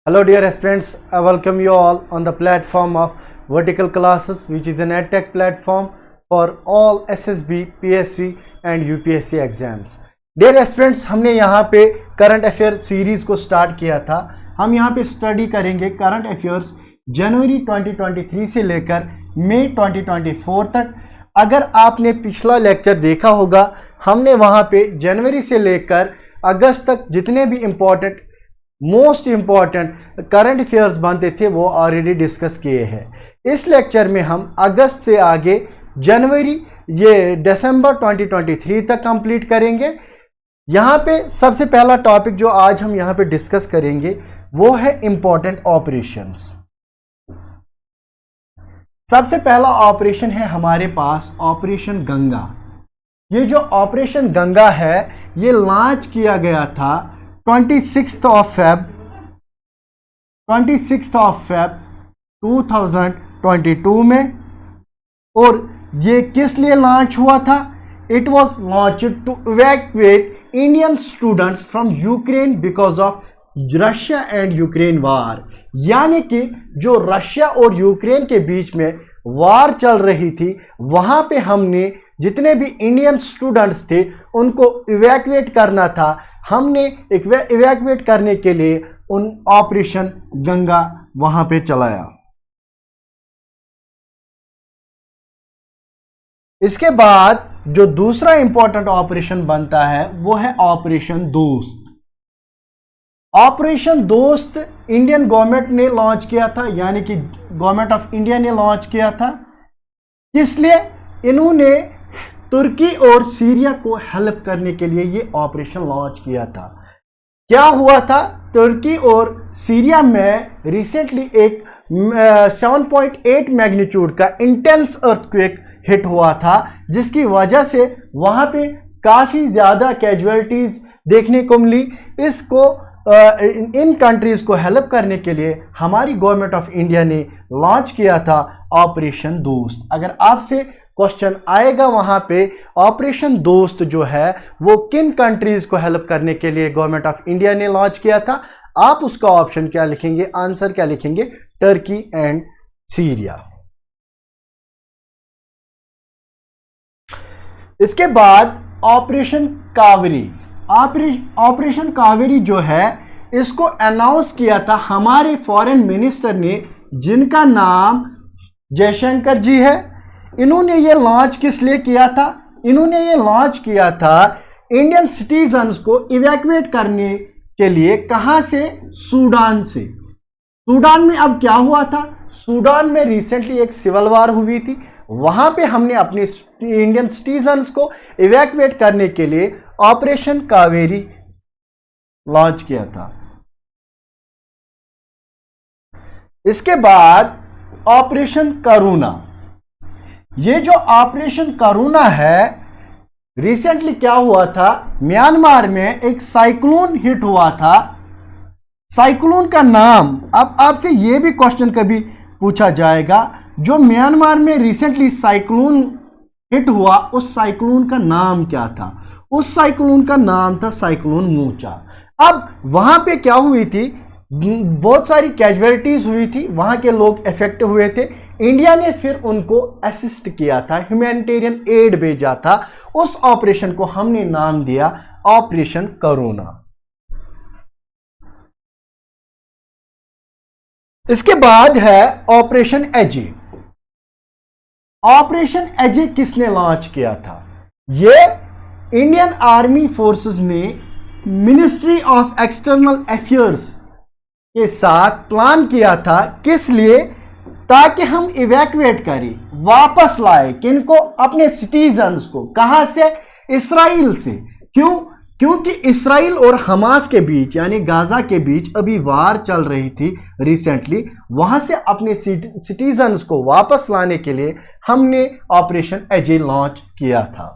Hello dear aspirants, I welcome you all on the platform of Vertical Classes, which is an EdTech platform for all SSB, PSC and UPSC exams. Dear aspirants, हमने यहाँ पे current affair series को start किया था। हम यहाँ पे study करेंगे करंट अफेयर्स जनवरी 2023 से लेकर मई 2024 तक। अगर आपने पिछला लेक्चर देखा होगा, हमने वहाँ पे जनवरी से लेकर अगस्त तक जितने भी मोस्ट इम्पॉर्टेंट करंट अफेयर्स बनते थे वो ऑलरेडी डिस्कस किए हैं। इस लेक्चर में हम अगस्त से आगे जनवरी दिसंबर 2023 तक कंप्लीट करेंगे। यहाँ पे सबसे पहला टॉपिक जो आज हम यहाँ पे डिस्कस करेंगे वो है इम्पॉर्टेंट ऑपरेशंस। सबसे पहला ऑपरेशन है हमारे पास ऑपरेशन गंगा। ये जो ऑपरेशन गंगा है ये लॉन्च किया गया था 26 Feb 2022 में। और ये किस लिए लॉन्च हुआ था? It was launched to evacuate Indian students from Ukraine because of Russia and Ukraine war. यानी कि जो रशिया और यूक्रेन के बीच में वार चल रही थी, वहां पे हमने जितने भी इंडियन स्टूडेंट्स थे उनको इवैक्यूएट करना था। हमने इवैक्यूएट करने के लिए उन ऑपरेशन गंगा वहां पे चलाया। इसके बाद जो दूसरा इंपॉर्टेंट ऑपरेशन बनता है वो है ऑपरेशन दोस्त। ऑपरेशन दोस्त इंडियन गवर्नमेंट ने लॉन्च किया था, यानी कि गवर्नमेंट ऑफ इंडिया ने लॉन्च किया था। इसलिए इन्होंने तुर्की और सीरिया को हेल्प करने के लिए ये ऑपरेशन लॉन्च किया था। क्या हुआ था? तुर्की और सीरिया में रिसेंटली एक 7.8 मैग्नीट्यूड का इंटेंस अर्थक्वेक हिट हुआ था, जिसकी वजह से वहां पे काफी ज्यादा कैजुअलिटीज देखने को मिली। इन कंट्रीज को हेल्प करने के लिए हमारी गवर्नमेंट ऑफ इंडिया ने लॉन्च किया था ऑपरेशन दोस्त। अगर आपसे क्वेश्चन आएगा वहां पे ऑपरेशन दोस्त जो है वो किन कंट्रीज को हेल्प करने के लिए गवर्नमेंट ऑफ इंडिया ने लॉन्च किया था, आप उसका ऑप्शन क्या लिखेंगे, आंसर क्या लिखेंगे? Turkey and Syria. इसके बाद ऑपरेशन कावेरी। ऑपरेशन कावेरी जो है इसको अनाउंस किया था हमारे फॉरेन मिनिस्टर ने, जिनका नाम जयशंकर जी है। इन्होंने ये लॉन्च किस लिए किया था? इन्होंने ये लॉन्च किया था इंडियन सिटीजन्स को इवैक्यूएट करने के लिए। कहां से? सूडान से। सूडान में अब क्या हुआ था? सूडान में रिसेंटली एक सिविल वार हुई थी, वहां पे हमने अपने इंडियन सिटीजन्स को इवैक्यूएट करने के लिए ऑपरेशन कावेरी लॉन्च किया था। इसके बाद ऑपरेशन करुणा। ये जो ऑपरेशन करुणा है, रिसेंटली क्या हुआ था? म्यांमार में एक साइक्लोन हिट हुआ था। साइक्लोन का नाम, अब आपसे ये भी क्वेश्चन कभी पूछा जाएगा, जो म्यांमार में रिसेंटली साइक्लोन हिट हुआ उस साइक्लोन का नाम क्या था? उस साइक्लोन का नाम था साइक्लोन मोचा। अब वहां पे क्या हुई थी? बहुत सारी कैजुअलिटीज हुई थी, वहां के लोग इफेक्ट हुए थे। इंडिया ने फिर उनको असिस्ट किया था, ह्यूमैनिटेरियन एड भेजा था। उस ऑपरेशन को हमने नाम दिया ऑपरेशन करुणा। इसके बाद है ऑपरेशन एजे। ऑपरेशन एजे किसने लॉन्च किया था? ये इंडियन आर्मी फोर्सेस ने मिनिस्ट्री ऑफ एक्सटर्नल अफेयर्स के साथ प्लान किया था। किस लिए? ताकि हम इवैक्यूएट करें, वापस लाए किनको? अपने सिटीजन्स को। कहां से? इस्राइल से। क्यों? क्योंकि इस्राइल और हमास के बीच, यानी गाजा के बीच अभी वार चल रही थी रिसेंटली। वहां से अपने सिटीजन्स को वापस लाने के लिए हमने ऑपरेशन एजे लॉन्च किया था।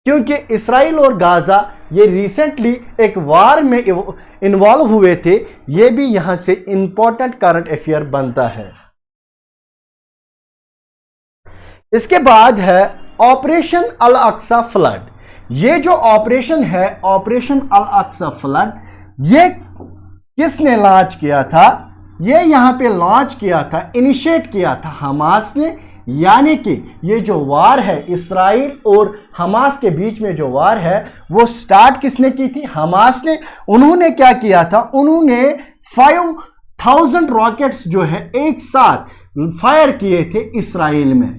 क्योंकि इस्राइल और गाजा ये रिसेंटली एक वार में इन्वॉल्व हुए थे। ये भी यहां से इंपॉर्टेंट करंट अफेयर बनता है। इसके बाद है ऑपरेशन अल अक्सा फ्लड। ये जो ऑपरेशन है ऑपरेशन अल अक्सा फ्लड, ये किसने लॉन्च किया था? ये यहाँ पे लॉन्च किया था, इनिशिएट किया था हमास ने। यानी कि ये जो वार है इसराइल और हमास के बीच में जो वार है वो स्टार्ट किसने की थी? हमास ने। उन्होंने क्या किया था? उन्होंने 5000 रॉकेट्स जो है एक साथ फायर किए थे इसराइल में।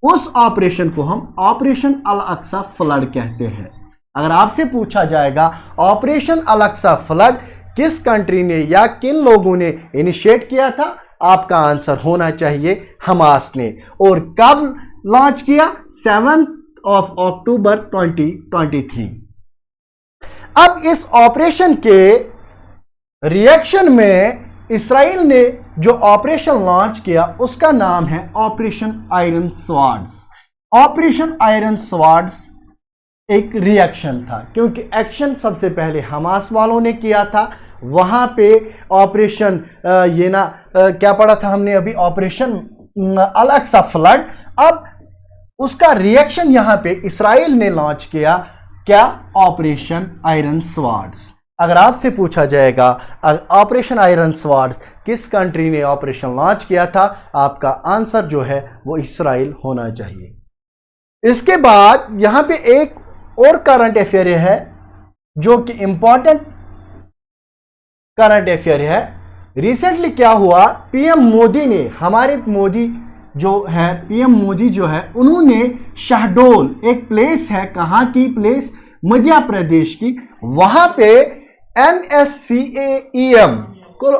उस ऑपरेशन को हम ऑपरेशन अल अक्सा फ्लड कहते हैं। अगर आपसे पूछा जाएगा ऑपरेशन अल अक्सा फ्लड किस कंट्री ने या किन लोगों ने इनिशिएट किया था, आपका आंसर होना चाहिए हमास ने। और कब लॉन्च किया? 7 अक्टूबर 2023। अब इस ऑपरेशन के रिएक्शन में इसराइल ने जो ऑपरेशन लॉन्च किया उसका नाम है operation iron swords. Operation iron swords एक रिएक्शन था, क्योंकि एक्शन सबसे पहले हमास वालों ने किया था। वहां पे ऑपरेशन क्या पढ़ा था हमने अभी? ऑपरेशन अल अक्सा फ्लड। अब उसका रिएक्शन यहां पे इसराइल ने लॉन्च किया, क्या? Operation iron swords. अगर आपसे पूछा जाएगा ऑपरेशन आयरन स्वॉर्ड्स किस कंट्री ने ऑपरेशन लॉन्च किया था, आपका आंसर जो है वो इसराइल होना चाहिए। इसके बाद यहां पे एक और करंट अफेयर है जो कि इंपॉर्टेंट करंट अफेयर है। रिसेंटली क्या हुआ? पीएम मोदी ने, हमारे मोदी जो है, पीएम मोदी जो है, उन्होंने शहडोल, एक प्लेस है, कहां की प्लेस? मध्य प्रदेश की, वहां पे NSCAEM को,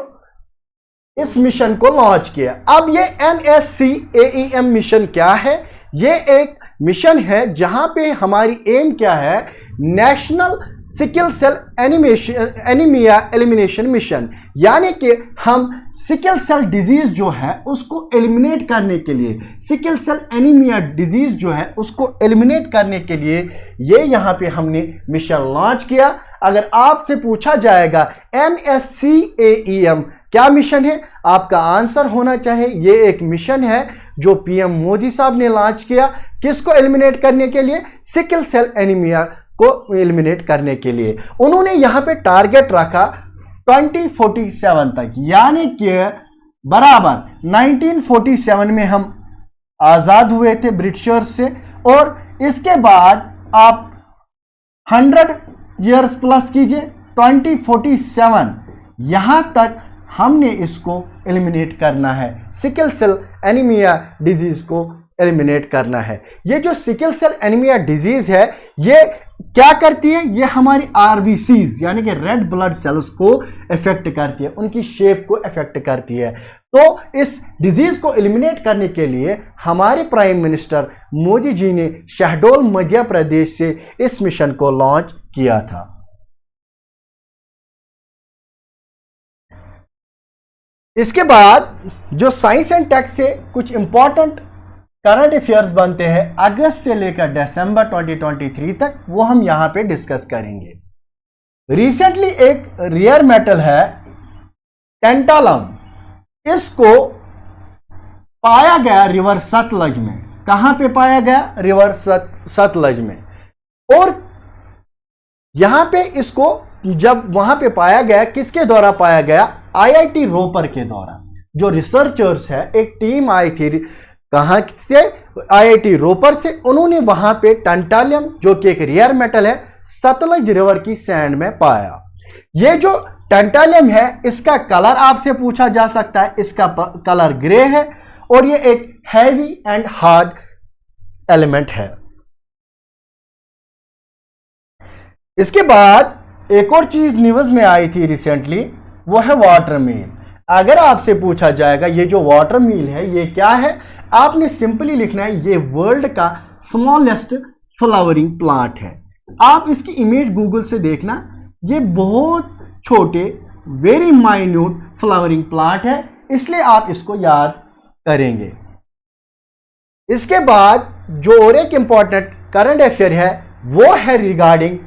इस मिशन को लॉन्च किया। अब ये NSCAEM मिशन क्या है? ये एक मिशन है जहां पे हमारी एम क्या है? National sickle cell anaemia elimination mission. यानी कि हम सिकल सेल डिजीज जो है उसको एलिमिनेट करने के लिए, सिकल सेल एनीमिया डिजीज जो है उसको एलिमिनेट करने के लिए ये यहां पे हमने मिशन लॉन्च किया। अगर आपसे पूछा जाएगा NSCAEM क्या मिशन है, आपका आंसर होना चाहिए ये एक मिशन है जो पीएम मोदी साहब ने लॉन्च किया। किसको एलिमिनेट करने के लिए? सिकल सेल एनीमिया को एलिमिनेट करने के लिए। उन्होंने यहां पे टारगेट रखा 2047 तक, यानी कि बराबर 1947 में हम आजाद हुए थे ब्रिटिशर्स से, और इसके बाद आप 100 ईयर्स प्लस कीजिए, 2047 यहां तक हमने इसको एलिमिनेट करना है, सिकल सेल एनीमिया डिजीज को एलिमिनेट करना है। ये जो सिकल सेल एनीमिया डिजीज है ये क्या करती है? ये हमारी आरबीसीज यानी कि रेड ब्लड सेल्स को इफेक्ट करती है, उनकी शेप को इफेक्ट करती है। तो इस डिजीज को एलिमिनेट करने के लिए हमारे प्राइम मिनिस्टर मोदी जी ने शहडोल मध्य प्रदेश से इस मिशन को लॉन्च किया था। इसके बाद जो साइंस एंड टेक से कुछ इंपॉर्टेंट करंट अफेयर्स बनते हैं अगस्त से लेकर दिसंबर 2023 तक, वो हम यहां पे डिस्कस करेंगे। रिसेंटली एक रेयर मेटल है टेंटालम, इसको पाया गया रिवर सतलज में। कहां पे पाया गया? रिवर सतलज में। और यहां पे इसको जब वहां पे पाया गया, किसके द्वारा पाया गया? IIT रोपर के द्वारा। जो रिसर्चर्स है, एक टीम आई थी, कहां से? IIT रोपर से। उन्होंने वहां पे टेंटालियम जो कि एक रेयर मेटल है सतलज रिवर की सैंड में पाया। ये जो टेंटालियम है इसका कलर आपसे पूछा जा सकता है, इसका कलर ग्रे है और ये एक हैवी एंड हार्ड एलिमेंट है। इसके बाद एक और चीज न्यूज में आई थी रिसेंटली, वो है वाटर मील। अगर आपसे पूछा जाएगा ये जो वाटर मील है ये क्या है, आपने सिंपली लिखना है ये वर्ल्ड का स्मॉलेस्ट फ्लावरिंग प्लांट है। आप इसकी इमेज गूगल से देखना, ये बहुत छोटे वेरी माइन्यूट फ्लावरिंग प्लांट है, इसलिए आप इसको याद करेंगे। इसके बाद जो और एक इंपॉर्टेंट करंट अफेयर है वो है रिगार्डिंग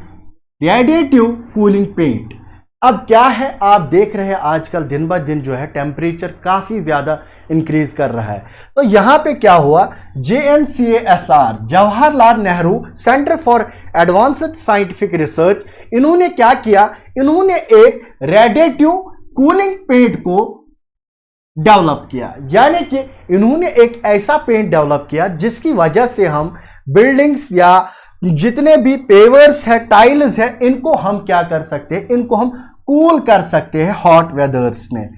रेडिएटिव कूलिंग पेंट। अब क्या है, आप देख रहे हैं आजकल दिन ब दिन जो है टेम्परेचर काफी ज्यादा इंक्रीज कर रहा है। तो यहां पे क्या हुआ, JNCASR Jawaharlal Nehru centre for advanced scientific research, इन्होंने क्या किया, इन्होंने एक रेडिएटिव कूलिंग पेंट को डेवलप किया, यानी कि इन्होंने एक ऐसा पेंट डेवलप किया जिसकी वजह से हम बिल्डिंग्स या जितने भी पेवर्स है, टाइल्स है, इनको हम क्या कर सकते हैं, इनको हम कूल कर सकते हैं हॉट वेदर्स में।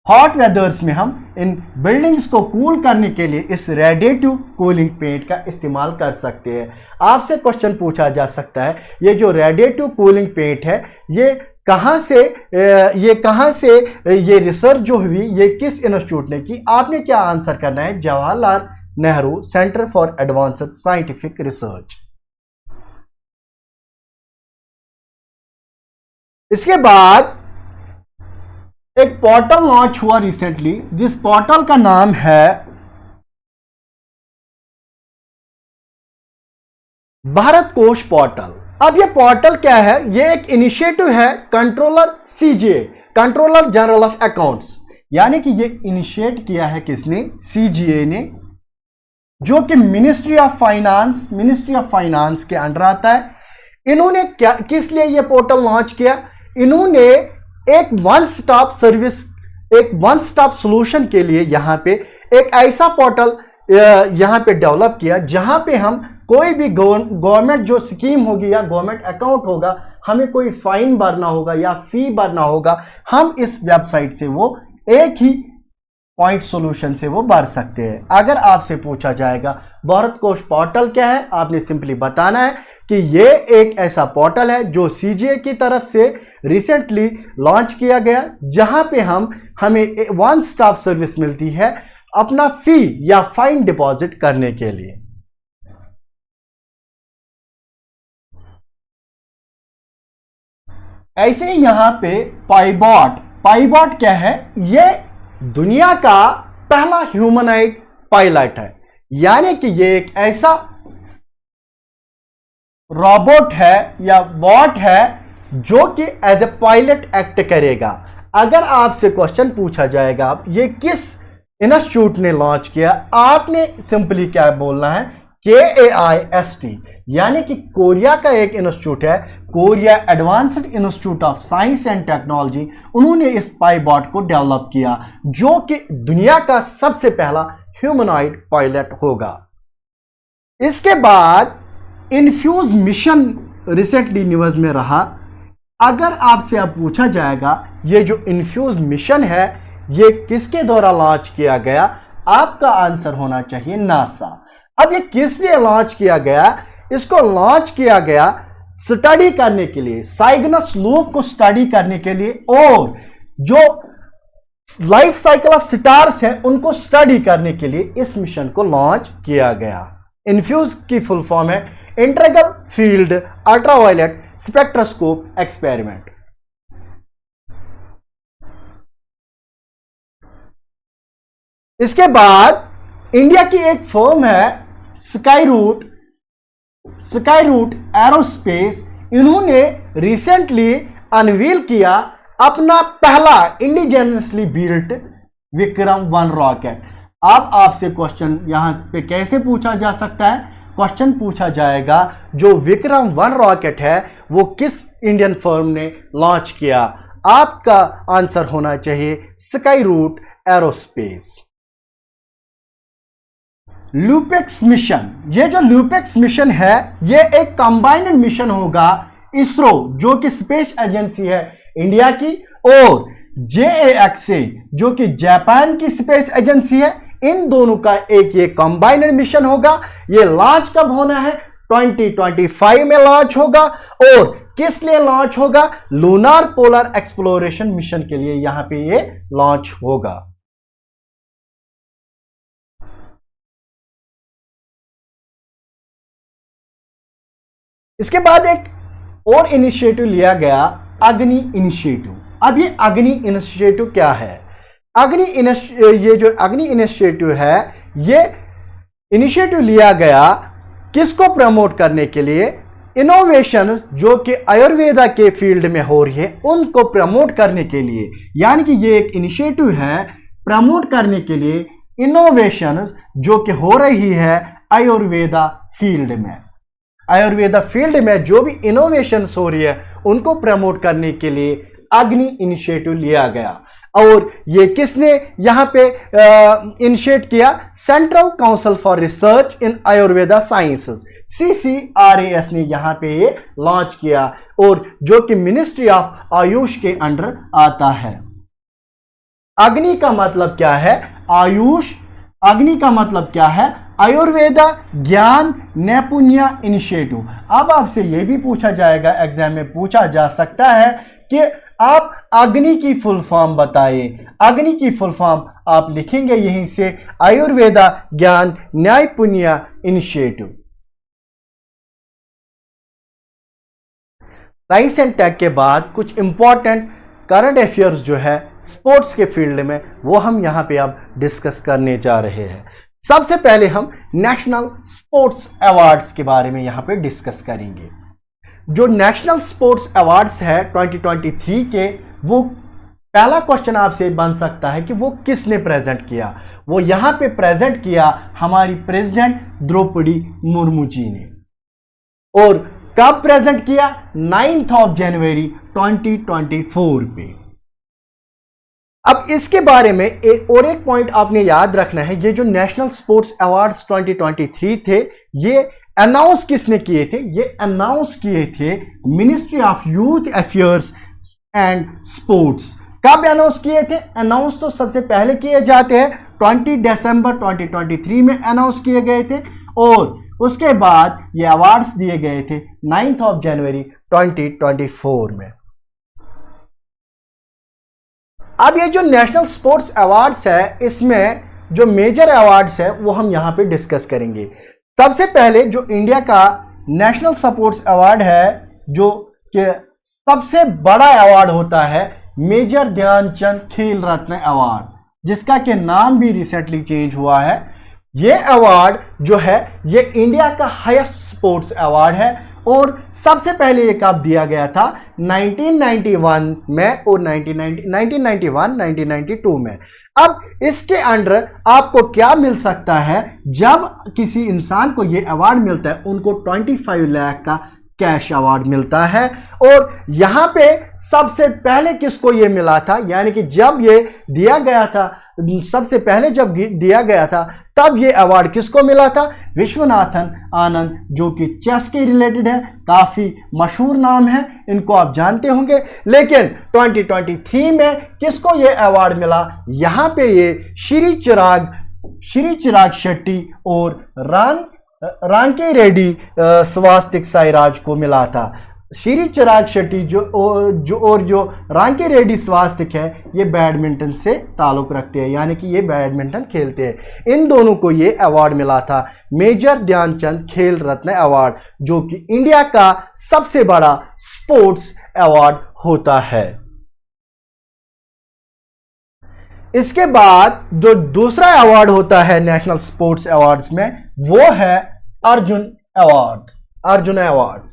हॉट वेदर्स में हम इन बिल्डिंग्स को कूल करने के लिए इस रेडिएटिव कूलिंग पेंट का इस्तेमाल कर सकते हैं। आपसे क्वेश्चन पूछा जा सकता है, ये जो रेडिएटिव कूलिंग पेंट है ये कहां से ये रिसर्च जो हुई, ये किस इंस्टीट्यूट ने की? आपने क्या आंसर करना है, Jawaharlal Nehru centre for advanced scientific research. इसके बाद एक पोर्टल लॉन्च हुआ रिसेंटली, जिस पोर्टल का नाम है भारत कोश पोर्टल। अब ये पोर्टल क्या है? ये एक इनिशिएटिव है controller CGA, controller general of accounts, यानी कि ये इनिशिएट किया है किसने? सीजीए ने, जो कि मिनिस्ट्री ऑफ फाइनेंस के अंडर आता है। इन्होंने क्या, किस लिए ये पोर्टल लॉन्च किया? इन्होंने एक वन स्टॉप सर्विस, एक वन स्टॉप सॉल्यूशन के लिए यहां पे एक ऐसा पोर्टल यहां पे डेवलप किया जहां पे हम कोई भी गवर्नमेंट जो स्कीम होगी या गवर्नमेंट अकाउंट होगा, हमें कोई फाइन भरना होगा या फी भरना होगा, हम इस वेबसाइट से वो एक ही पॉइंट सॉल्यूशन से वो भर सकते हैं। अगर आपसे पूछा जाएगा भारत कोश पोर्टल क्या है, आपने सिंपली बताना है कि ये एक ऐसा पोर्टल है जो सीजीए की तरफ से रिसेंटली लॉन्च किया गया, जहां पे हमें वन स्टॉप सर्विस मिलती है अपना फी या फाइन डिपॉजिट करने के लिए। ऐसे ही यहां पे पाइबॉट क्या है? ये दुनिया का पहला ह्यूमनॉइड पायलट है, यानी कि ये एक ऐसा रोबोट है या बॉट है जो कि एज ए पायलट एक्ट करेगा। अगर आपसे क्वेश्चन पूछा जाएगा ये किस इंस्टीट्यूट ने लॉन्च किया, आपने सिंपली क्या बोलना है? KAIST, यानी कि कोरिया का एक इंस्टीट्यूट है, Korea advanced institute of science and technology. उन्होंने इस पाइबॉट को डेवलप किया जो कि दुनिया का सबसे पहला ह्यूमनॉइड पायलट होगा। इसके बाद इन्फ्यूज मिशन रिसेंटली न्यूज में रहा। अगर आपसे अब पूछा जाएगा ये जो इन्फ्यूज मिशन है ये किसके द्वारा लॉन्च किया गया, आपका आंसर होना चाहिए नासा। अब ये किस लिए लॉन्च किया गया? इसको लॉन्च किया गया स्टडी करने के लिए, साइग्नस लूप को स्टडी करने के लिए, और जो लाइफ साइकिल ऑफ स्टार्स है उनको स्टडी करने के लिए इस मिशन को लॉन्च किया गया। इन्फ्यूज की फुल फॉर्म है integral field ultraviolet spectroscope experiment. इसके बाद इंडिया की एक फर्म है स्काईरूट एरोस्पेस। इन्होंने रिसेंटली अनवील किया अपना पहला इंडिजिनसली बिल्ट विक्रम-1 रॉकेट। अब आपसे क्वेश्चन यहां पे कैसे पूछा जा सकता है? क्वेश्चन पूछा जाएगा जो विक्रम-1 रॉकेट है वो किस इंडियन फर्म ने लॉन्च किया? आपका आंसर होना चाहिए स्काईरूट एरोस्पेस। लूपेक्स मिशन, ये जो लूपेक्स मिशन है ये एक कंबाइंड मिशन होगा इसरो जो कि स्पेस एजेंसी है इंडिया की, और JAXA जो कि जापान की स्पेस एजेंसी है। इन दोनों का एक ये कंबाइंड मिशन होगा। ये लॉन्च कब होना है? 2025 में लॉन्च होगा। और किस लिए लॉन्च होगा? लूनार पोलर एक्सप्लोरेशन मिशन के लिए यहां पे ये लॉन्च होगा। इसके बाद एक और इनिशिएटिव लिया गया, अग्नि इनिशिएटिव। अब ये अग्नि इनिशिएटिव क्या है? ये जो अग्नि इनिशिएटिव है ये इनिशिएटिव लिया गया किसको प्रमोट करने के लिए? इनोवेशन जो कि आयुर्वेदा के फील्ड में हो रही है उनको प्रमोट करने के लिए। यानी कि ये एक इनिशिएटिव है प्रमोट करने के लिए इनोवेशन जो कि हो रही है आयुर्वेदा फील्ड में। आयुर्वेदा फील्ड में जो भी इनोवेशंस हो रही है उनको प्रमोट करने के लिए अग्नि इनिशिएटिव लिया गया। और ये किसने यहां पे इनिशिएट किया? Central council for research in Ayurveda sciences, CCRAS ने यहां पे ये लॉन्च किया, और जो कि मिनिस्ट्री ऑफ आयुष के अंडर आता है। अग्नि का मतलब क्या है? आयुष। अग्नि का मतलब क्या है? आयुर्वेदा ज्ञान नैपुण्य इनिशिएटिव। अब आपसे यह भी पूछा जाएगा, एग्जाम में पूछा जा सकता है कि आप अग्नि की फुल फॉर्म बताइए। अग्नि की फुल फॉर्म आप लिखेंगे यहीं से, आयुर्वेदा ज्ञान नैपुण्य इनिशिएटिव। साइंस एंड टेक के बाद कुछ इंपॉर्टेंट करंट अफेयर्स जो है स्पोर्ट्स के फील्ड में, वो हम यहां पे अब डिस्कस करने जा रहे हैं। सबसे पहले हम नेशनल स्पोर्ट्स अवार्ड्स के बारे में यहां पे डिस्कस करेंगे। जो नेशनल स्पोर्ट्स अवार्ड्स है 2023 के, वो पहला क्वेश्चन आपसे बन सकता है कि वो किसने प्रेजेंट किया? वो यहां पे प्रेजेंट किया हमारी प्रेसिडेंट द्रौपदी मुर्मू जी ने। और कब प्रेजेंट किया? 9 जनवरी 2024 पे। अब इसके बारे में एक पॉइंट आपने याद रखना है, ये जो नेशनल स्पोर्ट्स अवार्ड्स 2023 थे, ये अनाउंस किसने किए थे? ये अनाउंस किए थे ministry of youth affairs and sports. कब अनाउंस किए थे? अनाउंस तो सबसे पहले किए जाते हैं 20 दिसंबर 2023 में अनाउंस किए गए थे, और उसके बाद ये अवार्ड्स दिए गए थे 9 जनवरी 2024 में। अब ये जो नेशनल स्पोर्ट्स अवार्ड्स है, इसमें जो मेजर अवार्ड्स है वो हम यहां पे डिस्कस करेंगे। सबसे पहले जो इंडिया का नेशनल स्पोर्ट्स अवार्ड है, जो कि सबसे बड़ा अवार्ड होता है, मेजर ध्यानचंद खेल रत्न अवार्ड, जिसका के नाम भी रिसेंटली चेंज हुआ है। ये अवार्ड जो है ये इंडिया का हाईएस्ट स्पोर्ट्स अवार्ड है, और सबसे पहले ये कब दिया गया था? 1991 में और 1991, 1992 में। अब इसके अंडर आपको क्या मिल सकता है? जब किसी इंसान को ये अवार्ड मिलता है, उनको 25 लाख का कैश अवार्ड मिलता है। और यहां पे सबसे पहले किसको ये मिला था? यानी कि जब ये दिया गया था, सबसे पहले जब दिया गया था, तब ये अवार्ड किसको मिला था? विश्वनाथन आनंद, जो कि चेस के रिलेटेड है, काफी मशहूर नाम है, इनको आप जानते होंगे। लेकिन 2023 में किसको ये अवार्ड मिला? यहां पे ये श्री चिराग शेट्टी और रांकी रेड्डी स्वास्तिक साईराज को मिला था। श्री चिराग शेट्टी जो रांकी रेड्डी स्वास्तिक है, ये बैडमिंटन से ताल्लुक रखते हैं, यानी कि ये बैडमिंटन खेलते हैं। इन दोनों को ये अवार्ड मिला था, मेजर ध्यानचंद खेल रत्न अवार्ड, जो कि इंडिया का सबसे बड़ा स्पोर्ट्स अवार्ड होता है। इसके बाद जो दूसरा अवार्ड होता है नेशनल स्पोर्ट्स अवार्ड्स में, वो है अर्जुन अवार्ड।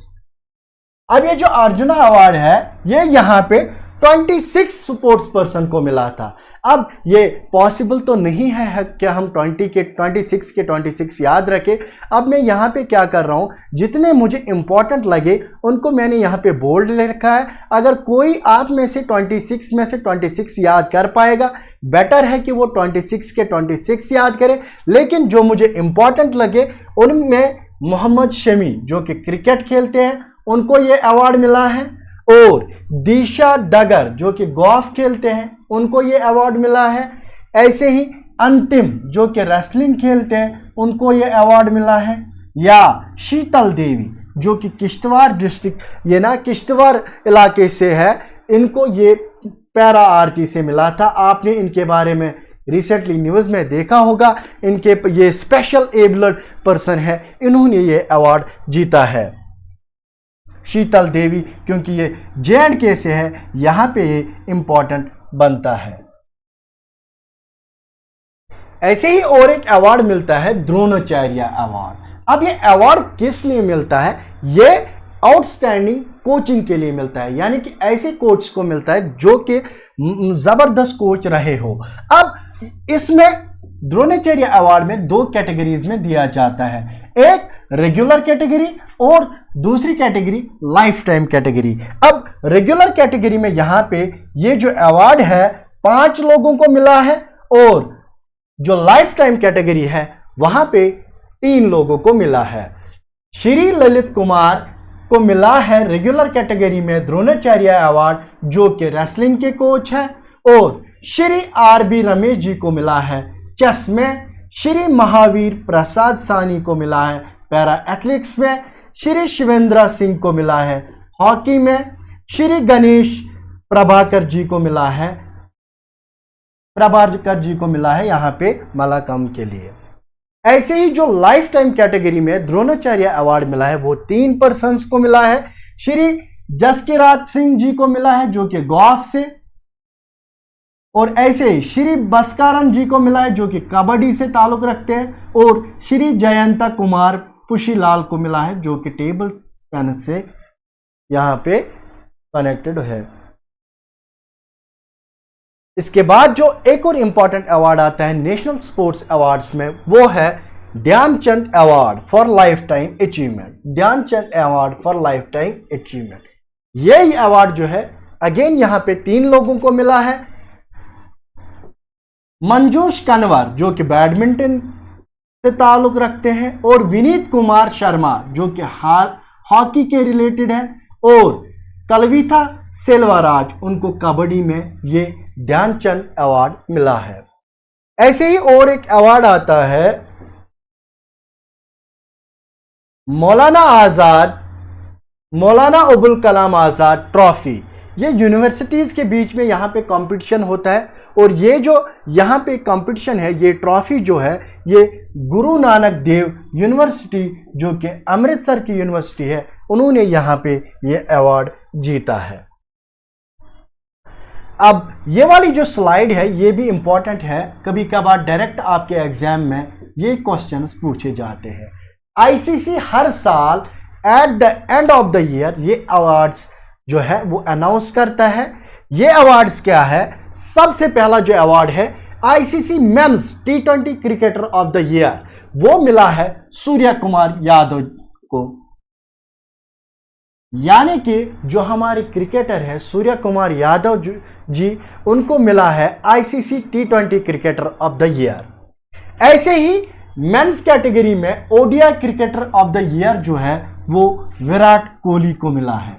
अब ये जो अर्जुन अवार्ड है, ये यहां पे 26 स्पोर्ट्स पर्सन को मिला था। अब ये पॉसिबल तो नहीं है कि हम 26 के 26 याद रखें। अब मैं यहाँ पे क्या कर रहा हूँ, जितने मुझे इंपॉर्टेंट लगे उनको मैंने यहाँ पे बोल्ड ले रखा है। अगर कोई आप में से 26 में से 26 याद कर पाएगा, बेटर है कि वो 26 के 26 याद करे। लेकिन जो मुझे इंपॉर्टेंट लगे उनमें मोहम्मद शमी, जो कि क्रिकेट खेलते हैं, उनको ये अवार्ड मिला है, और दिशा डगर, जो कि गोल्फ खेलते हैं, उनको ये अवार्ड मिला है। ऐसे ही अंतिम, जो कि रेसलिंग खेलते हैं, उनको ये अवार्ड मिला है। या शीतल देवी, जो कि किश्तवाड़ डिस्ट्रिक्ट, ये ना किश्तवाड़ इलाके से है, इनको ये पैरा आर्ची से मिला था। आपने इनके बारे में रिसेंटली न्यूज़ में देखा होगा। इनके ये स्पेशल एबल्ड पर्सन है, इन्होंने ये अवार्ड जीता है, शीतल देवी, क्योंकि ये J&K से है, यहां पे ये इंपॉर्टेंट बनता है। ऐसे ही और एक अवार्ड मिलता है द्रोणाचार्य अवार्ड। अब ये अवार्ड किस लिए मिलता है? ये आउटस्टैंडिंग कोचिंग के लिए मिलता है, यानी कि ऐसे कोच को मिलता है जो कि जबरदस्त कोच रहे हो। अब इसमें द्रोणाचार्य अवार्ड में 2 कैटेगरीज में दिया जाता है। एक रेगुलर कैटेगरी और दूसरी कैटेगरी लाइफ टाइम कैटेगरी। अब रेगुलर कैटेगरी में यहां पे ये जो अवार्ड है 5 लोगों को मिला है और जो लाइफ टाइम कैटेगरी है वहां पे 3 लोगों को मिला है। श्री ललित कुमार को मिला है रेगुलर कैटेगरी में द्रोणाचार्य अवार्ड जो कि रेसलिंग के कोच है, और श्री आर.बी. रमेश जी को मिला है चेस में, श्री महावीर प्रसाद सानी को मिला है पैरा एथलेटिक्स में, श्री शिवेंद्र सिंह को मिला है हॉकी में, श्री गणेश प्रभाकर जी को मिला है यहां पे मल्लखंब के लिए। ऐसे ही जो लाइफ टाइम कैटेगरी में द्रोणाचार्य अवार्ड मिला है वो 3 पर्सन्स को मिला है। श्री जसकिराज सिंह जी को मिला है जो कि गोल्फ से, और ऐसे ही श्री बस्कारन जी को मिला है जो कि कबड्डी से ताल्लुक रखते हैं, और श्री जयंता कुमार पुशीलाल को मिला है जो कि टेबल टेनिस से यहां पे कनेक्टेड है। इसके बाद जो एक और इंपॉर्टेंट अवार्ड आता है नेशनल स्पोर्ट्स अवार्ड्स में वो है Dhyan Chand award for lifetime achievement. Dhyan Chand award for lifetime achievement, यही अवार्ड जो है अगेन यहां पे 3 लोगों को मिला है। मंजूष कन्वर जो कि बैडमिंटन से ताल्लुक रखते हैं, और विनीत कुमार शर्मा जो कि हॉकी के रिलेटेड है, और कलविथा सेल्वराज उनको कबड्डी में ये ध्यानचंद अवार्ड मिला है। ऐसे ही और एक अवार्ड आता है मौलाना अबुल कलाम आजाद ट्रॉफी। ये यूनिवर्सिटीज के बीच में यहाँ पे कंपटीशन होता है, और ये जो यहाँ पे कंपटीशन है ये ट्रॉफी जो है ये गुरु नानक देव यूनिवर्सिटी जो कि अमृतसर की यूनिवर्सिटी है उन्होंने यहाँ पे ये अवार्ड जीता है। अब ये वाली जो स्लाइड है ये भी इंपॉर्टेंट है, कभी कभार डायरेक्ट आपके एग्जाम में ये क्वेश्चंस पूछे जाते हैं। आईसीसी हर साल at the end of the year ये अवार्ड्स जो है वो अनाउंस करता है। ये अवार्ड्स क्या है? सबसे पहला जो अवार्ड है ICC men's T20 cricketer of the year, वो मिला है सूर्य कुमार यादव को। यानी कि जो हमारे क्रिकेटर है सूर्य कुमार यादव जी उनको मिला है ICC T20 cricketer of the year. ऐसे ही मेंस कैटेगरी में ODI cricketer of the year जो है वो विराट कोहली को मिला है।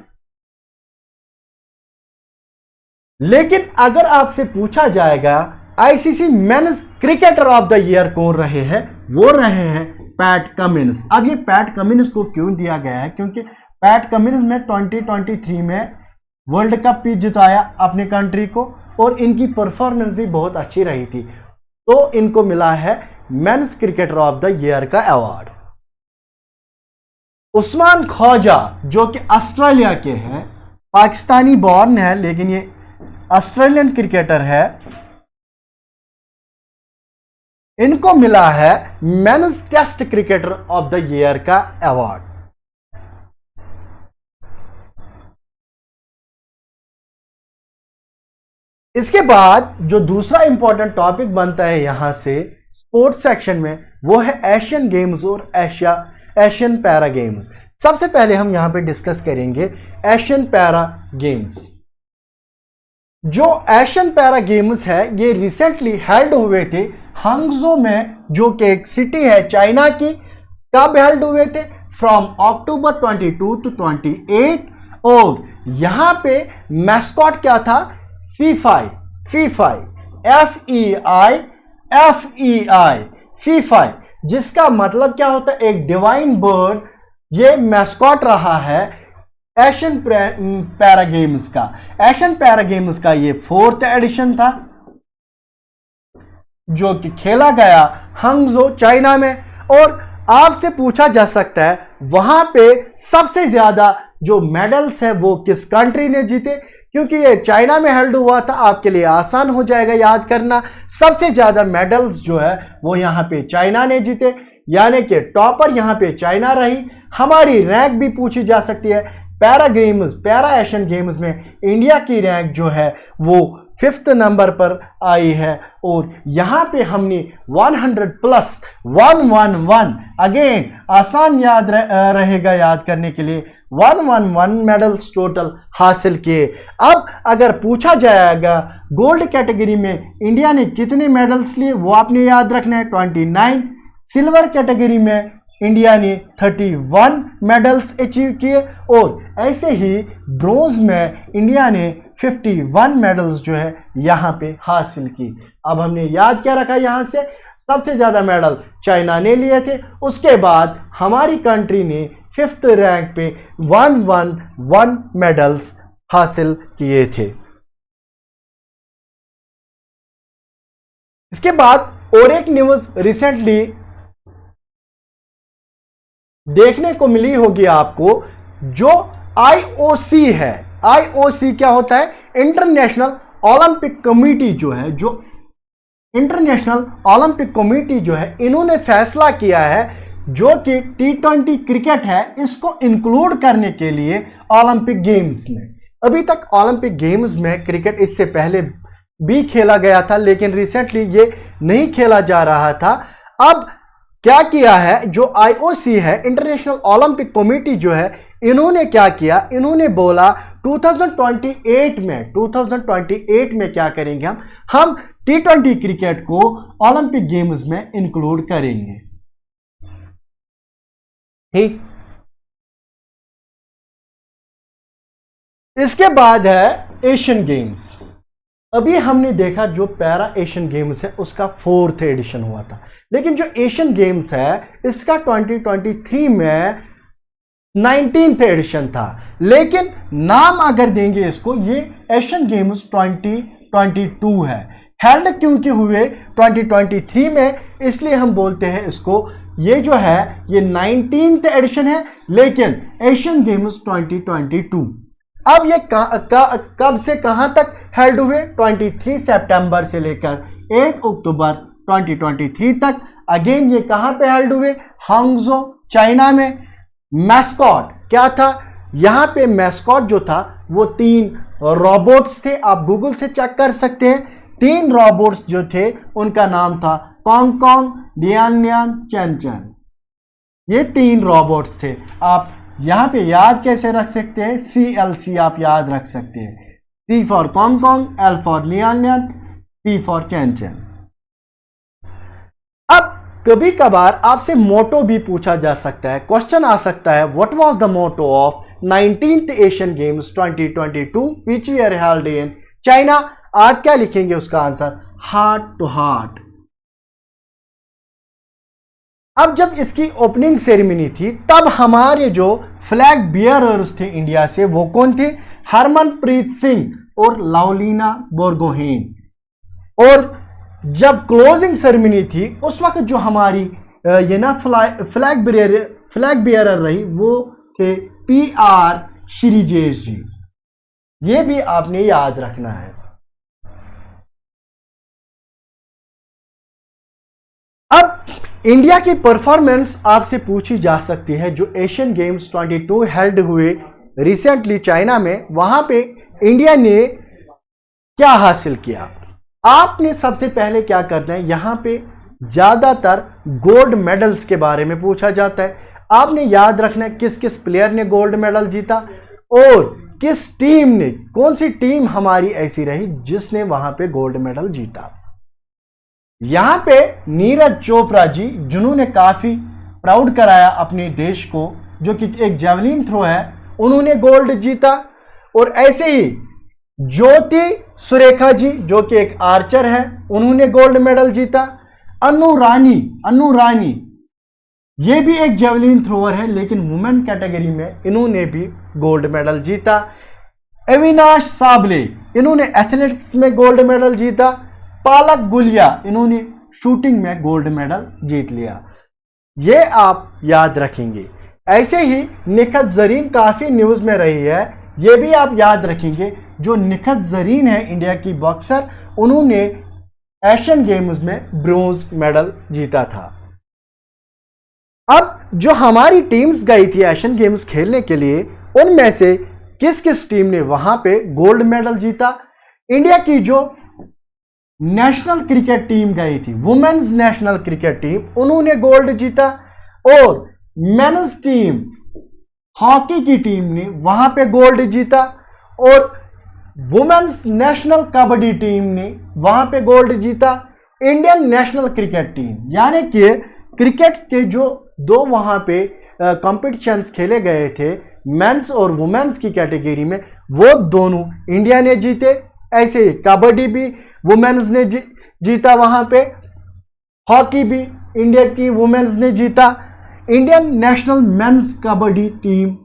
लेकिन अगर आपसे पूछा जाएगा ICC men's cricketer of the year कौन रहे हैं, वो रहे हैं पैट कमिंस। अब ये पैट कमिंस को क्यों दिया गया है? क्योंकि पैट कमिंस में 2023 में वर्ल्ड कप भी जिताया अपनी कंट्री को और इनकी परफॉर्मेंस भी बहुत अच्छी रही थी, तो इनको मिला है men's cricketer of the year का अवार्ड। उस्मान ख्वाजा जो कि ऑस्ट्रेलिया के हैं, पाकिस्तानी बॉर्न है लेकिन ये ऑस्ट्रेलियन क्रिकेटर है, इनको मिला है men's test cricketer of the year का अवार्ड। इसके बाद जो दूसरा इंपॉर्टेंट टॉपिक बनता है यहां से स्पोर्ट्स सेक्शन में वो है एशियन गेम्स और एशियन पैरा गेम्स। सबसे पहले हम यहां पे डिस्कस करेंगे एशियन पैरा गेम्स। जो एशियन पैरा गेम्स है ये रिसेंटली हेल्ड हुए थे हांगझो में, जो कि एक सिटी है चाइना की। कब हेल्ड हुए थे? From October 22 to 28। और यहां पे मैस्कॉट क्या था? फीफाई फीफाई, जिसका मतलब क्या होता है? एक डिवाइन बर्ड। ये मैस्कॉट रहा है एशियन पैरा गेम्स का। एशियन पैरा गेम्स का ये 4th एडिशन था जो कि खेला गया हांगझो चाइना में। और आपसे पूछा जा सकता है वहां पे सबसे ज्यादा जो मेडल्स है वो किस कंट्री ने जीते, क्योंकि ये चाइना में हेल्ड हुआ था, आपके लिए आसान हो जाएगा याद करना। सबसे ज्यादा मेडल्स जो है वो यहाँ पे चाइना ने जीते, यानी कि टॉपर यहाँ पे चाइना रही। हमारी रैंक भी पूछी जा सकती है पैरा एशियन गेम्स में। इंडिया की रैंक जो है वो 5th नंबर पर आई है। और यहाँ पे हमने 100 प्लस 111, अगेन आसान याद रहेगा याद करने के लिए, 111 मेडल्स टोटल हासिल किए। अब अगर पूछा जाएगा गोल्ड कैटेगरी में इंडिया ने कितने मेडल्स लिए, वो आपने याद रखना है, 29। सिल्वर कैटेगरी में इंडिया ने 31 मेडल्स अचीव किए और ऐसे ही ब्रोंज में इंडिया ने 51 मेडल्स जो है यहाँ पे हासिल की। अब हमने याद क्या रखा, यहाँ से सबसे ज्यादा मेडल चाइना ने लिए थे, उसके बाद हमारी कंट्री ने 5th रैंक पे 111 मेडल्स हासिल किए थे। इसके बाद और एक न्यूज रिसेंटली देखने को मिली होगी आपको, जो आईओसी है। आईओसी क्या होता है, इंटरनेशनल ओलंपिक कमेटी जो है, जो इंटरनेशनल ओलंपिक कमेटी जो है, इन्होंने फैसला किया है जो कि T20 क्रिकेट है इसको इंक्लूड करने के लिए ओलंपिक गेम्स में। अभी तक ओलंपिक गेम्स में क्रिकेट इससे पहले भी खेला गया था, लेकिन रिसेंटली ये नहीं खेला जा रहा था। अब क्या किया है, जो आईओसी है, इंटरनेशनल ओलंपिक कमेटी जो है, इन्होंने क्या किया, इन्होंने बोला 2028 में क्या करेंगे, हम T20 क्रिकेट को ओलंपिक गेम्स में इंक्लूड करेंगे। ठीक, इसके बाद है एशियन गेम्स। अभी हमने देखा जो पैरा एशियन गेम्स है उसका 4th एडिशन हुआ था, लेकिन जो एशियन गेम्स है इसका 2023 में 19th एडिशन था। लेकिन नाम अगर देंगे इसको, ये एशियन गेम्स 2022 है। हेल्ड क्योंकि हुए 2023 में, इसलिए हम बोलते हैं इसको, ये जो है ये 19th एडिशन है, लेकिन एशियन गेम्स 2022। अब ये कब से कहां तक हेल्ड हुए, 23 सितंबर से लेकर 8 अक्टूबर 2023 तक। अगेन ये कहां पे हेल्ड हुए, हांगझो चाइना में। मैस्कॉट क्या था, यहां पे मैस्कॉट जो था वो 3 रोबोट्स थे, आप गूगल से चेक कर सकते हैं। 3 रोबोट्स जो थे उनका नाम था कॉन्ग कॉन्ग, लियान लियान, चैन चैन। ये 3 रोबोट्स थे। आप यहां पे याद कैसे रख सकते हैं, CLC आप याद रख सकते हैं, C for Kong Kong, L for Lian Lian, P for Chan Chan. अब कभी कभार आपसे मोटो भी पूछा जा सकता है, क्वेश्चन आ सकता है, what was the motto of 19th Asian Games 2022 which were held in China. आप क्या लिखेंगे उसका आंसर, हार्ट टू हार्ट। अब जब इसकी ओपनिंग सेरेमनी थी तब हमारे जो फ्लैग बियरर्स थे इंडिया से, वो कौन थे, हरमनप्रीत सिंह और लावलीना बोरगोहेन। और जब क्लोजिंग सेरेमनी थी उस वक्त जो हमारी ये ना फ्लैग बियरर रही वो थे PR श्रीजेश जी। ये भी आपने याद रखना है। अब इंडिया की परफॉर्मेंस आपसे पूछी जा सकती है, जो एशियन गेम्स 22 हेल्ड हुए रिसेंटली चाइना में, वहां पे इंडिया ने क्या हासिल किया। आपने सबसे पहले क्या करना है, यहां पे ज्यादातर गोल्ड मेडल्स के बारे में पूछा जाता है। आपने याद रखना है किस किस प्लेयर ने गोल्ड मेडल जीता और किस टीम ने, कौन सी टीम हमारी ऐसी रही जिसने वहां पे गोल्ड मेडल जीता। यहां पे नीरज चोपड़ा जी, जिन्होंने काफी प्राउड कराया अपने देश को, जो कि एक जेवलिन थ्रो है, उन्होंने गोल्ड जीता। और ऐसे ही ज्योति सुरेखा जी, जो कि एक आर्चर है, उन्होंने गोल्ड मेडल जीता। अनु रानी ये भी एक जेवलिन थ्रोअर है, लेकिन वुमेन कैटेगरी में इन्होंने भी गोल्ड मेडल जीता। अविनाश साबले, इन्होंने एथलेटिक्स में गोल्ड मेडल जीता। पालक गुलिया, इन्होंने शूटिंग में गोल्ड मेडल जीत लिया। ये आप याद रखेंगे। ऐसे ही निखत जरीन काफी न्यूज में रही है, ये भी आप याद रखेंगे। जो निखत जरीन है इंडिया की बॉक्सर, उन्होंने एशियन गेम्स में ब्रोंज मेडल जीता था। अब जो हमारी टीम्स गई थी एशियन गेम्स खेलने के लिए, उनमें से किस किस टीम ने वहां पे गोल्ड मेडल जीता। इंडिया की जो नेशनल क्रिकेट टीम गई थी, वुमेन्स नेशनल क्रिकेट टीम, उन्होंने गोल्ड जीता। और मेंस टीम, हॉकी की टीम ने वहां पे गोल्ड जीता। और वुमेन्स नेशनल कबड्डी टीम ने वहां पे गोल्ड जीता। इंडियन नेशनल क्रिकेट टीम, यानी कि क्रिकेट के जो दो वहां पे कॉम्पिटिशन्स खेले गए थे मेंस और वुमेन्स की कैटेगरी में, वो दोनों इंडिया ने जीते। ऐसे ही कबड्डी भी वुमेन्स ने जीता वहां पे, हॉकी भी इंडिया की वुमेन्स ने जीता। Indian national men's kabaddi team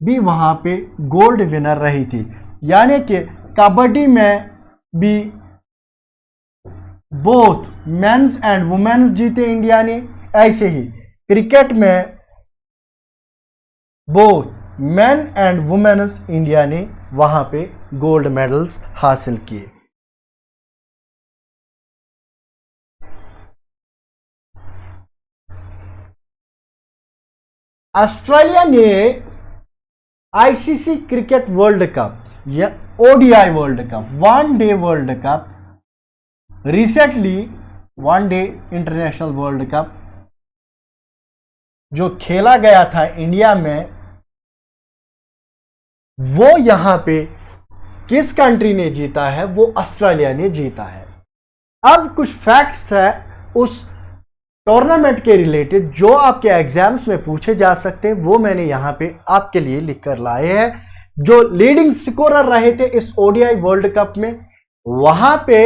भी वहां पे गोल्ड विनर रही थी, यानी कि कबड्डी में भी बोथ मेंस एंड वुमेन्स जीते इंडिया ने। ऐसे ही क्रिकेट में both men and women's India ने वहां पे गोल्ड मेडल्स हासिल किए। ऑस्ट्रेलिया ने आईसीसी क्रिकेट वर्ल्ड कप या ODI world cup, one day world cup, recently one day international world cup जो खेला गया था इंडिया में, वो यहां पे किस कंट्री ने जीता है? वो ऑस्ट्रेलिया ने जीता है। अब कुछ फैक्ट्स है उस टूर्नामेंट के रिलेटेड जो आपके एग्जाम्स में पूछे जा सकते हैं, वो मैंने यहां पे आपके लिए लिखकर लाए हैं। जो लीडिंग स्कोरर रहे थे इस ओडीआई वर्ल्ड कप में, वहां पे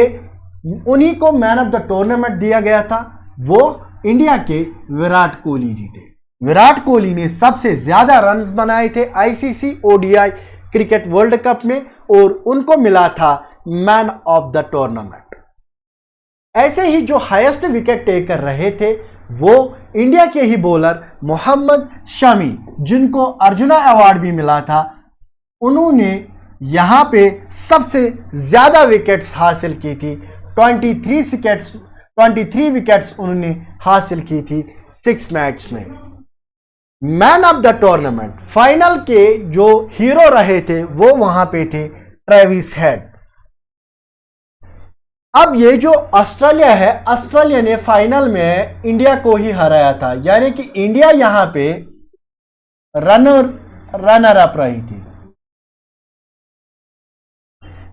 उन्हीं को मैन ऑफ द टूर्नामेंट दिया गया था। वो इंडिया के विराट कोहली जी थे। विराट कोहली ने सबसे ज्यादा रन्स बनाए थे ICC ODI cricket world cup में, और उनको मिला था मैन ऑफ द टूर्नामेंट। ऐसे ही जो हाईएस्ट विकेट टेकर रहे थे वो इंडिया के ही बॉलर मोहम्मद शमी, जिनको अर्जुना अवार्ड भी मिला था, उन्होंने यहां पे सबसे ज्यादा विकेट्स हासिल की थी। 23 विकेट्स उन्होंने हासिल की थी 6 मैच में। Man of the tournament final के जो हीरो रहे थे वो वहां पे थे ट्रेविस हेड। अब ये जो ऑस्ट्रेलिया है, ऑस्ट्रेलिया ने फाइनल में इंडिया को ही हराया था, यानी कि इंडिया यहां पे रनर अप रही थी।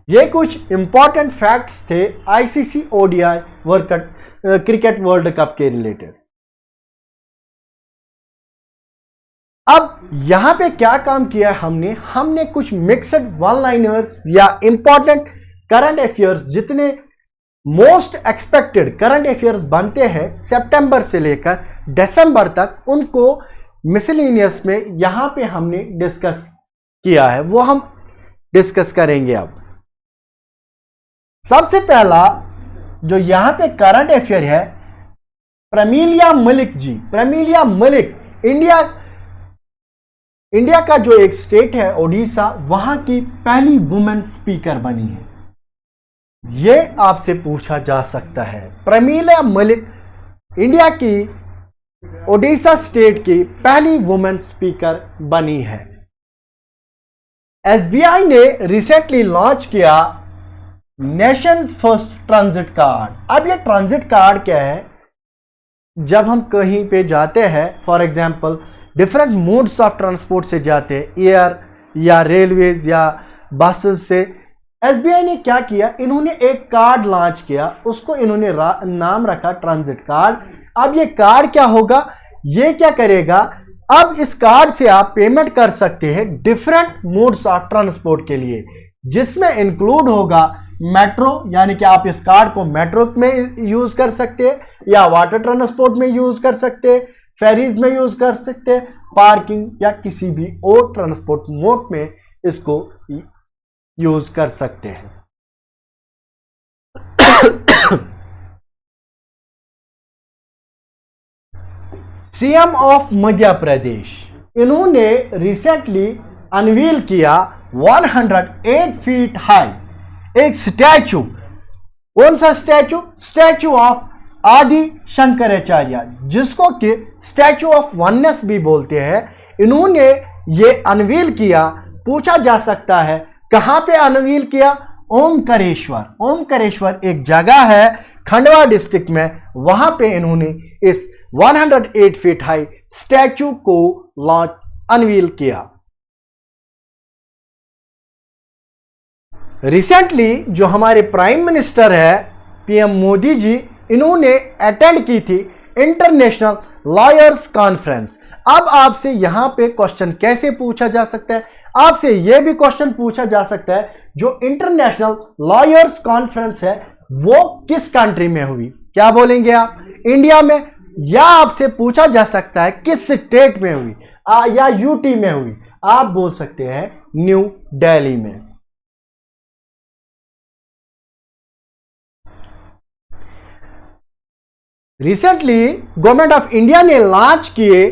ये कुछ इंपॉर्टेंट फैक्ट्स थे ICC ODI cricket world cup के रिलेटेड। अब यहां पे क्या काम किया हमने कुछ मिक्सड वन लाइनर्स या इंपॉर्टेंट करंट अफेयर्स, जितने मोस्ट एक्सपेक्टेड करंट अफेयर्स बनते हैं सितंबर से लेकर दिसंबर तक, उनको मिसलेनियस में यहां पे हमने डिस्कस किया है, वो हम डिस्कस करेंगे। अब सबसे पहला जो यहां पे करंट अफेयर है, प्रमीलिया मलिक जी। प्रमीलिया मलिक इंडिया का जो एक स्टेट है ओडिशा, वहां की पहली वुमेन स्पीकर बनी है। ये आपसे पूछा जा सकता है। प्रमीला मलिक इंडिया की ओडिशा स्टेट की पहली वुमेन स्पीकर बनी है। एसबीआई ने रिसेंटली लॉन्च किया नेशंस फर्स्ट ट्रांजिट कार्ड। अब ये ट्रांजिट कार्ड क्या है? जब हम कहीं पे जाते हैं, for example different modes of transport से जाते हैं, एयर या रेलवेज या बसेस से, एसबीआई ने क्या किया, इन्होंने एक कार्ड लॉन्च किया, उसको इन्होंने नाम रखा ट्रांजिट कार्ड। अब ये कार्ड क्या होगा, ये क्या करेगा, अब इस कार्ड से आप पेमेंट कर सकते हैं डिफरेंट मोड्स ऑफ ट्रांसपोर्ट के लिए, जिसमें इंक्लूड होगा मेट्रो, यानी कि आप इस कार्ड को मेट्रो में यूज कर सकते हैं या वाटर ट्रांसपोर्ट में यूज कर सकते हैं, फेरीज में यूज कर सकते हैं, पार्किंग या किसी भी और ट्रांसपोर्ट मोड में इसको यूज कर सकते हैं। सीएम ऑफ मध्य प्रदेश, इन्होंने रिसेंटली अनवील किया 108 फीट हाई एक स्टैचू। कौन सा स्टैचू? स्टैचू ऑफ आदि शंकराचार्य, जिसको कि स्टैचू ऑफ वननेस भी बोलते हैं। इन्होंने ये अनवील किया। पूछा जा सकता है कहां पे अनवील किया? ओमकारेश्वर। ओमकारेश्वर एक जगह है खंडवा डिस्ट्रिक्ट में, वहां पे इन्होंने इस 108 फीट हाई स्टैचू को लॉन्च अनवील किया। रिसेंटली जो हमारे प्राइम मिनिस्टर है पीएम मोदी जी, इन्होंने अटेंड की थी इंटरनेशनल लॉयर्स कॉन्फ्रेंस। अब आपसे यहां पे क्वेश्चन कैसे पूछा जा सकता है, आपसे यह भी क्वेश्चन पूछा जा सकता है जो इंटरनेशनल लॉयर्स कॉन्फ्रेंस है वो किस कंट्री में हुई। क्या बोलेंगे आप, इंडिया में, या आपसे पूछा जा सकता है किस स्टेट में हुई, या यूटी में हुई। आप बोल सकते हैं न्यू दिल्ली में। रिसेंटली गवर्नमेंट ऑफ इंडिया ने लॉन्च किए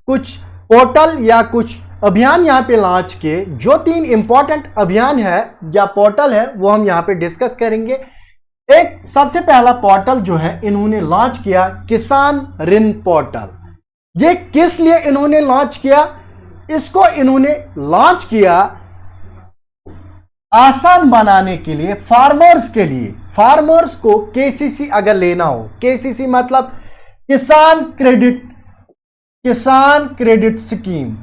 कुछ पोर्टल या कुछ अभियान यहां पे लॉन्च किए। जो 3 इंपॉर्टेंट अभियान है या पोर्टल है वो हम यहां पे डिस्कस करेंगे। एक सबसे पहला पोर्टल जो है इन्होंने लॉन्च किया किसान ऋण पोर्टल। ये किस लिए इन्होंने लॉन्च किया, इसको इन्होंने लॉन्च किया आसान बनाने के लिए फार्मर्स के लिए। फार्मर्स को केसीसी अगर लेना हो, केसीसी मतलब किसान क्रेडिट स्कीम,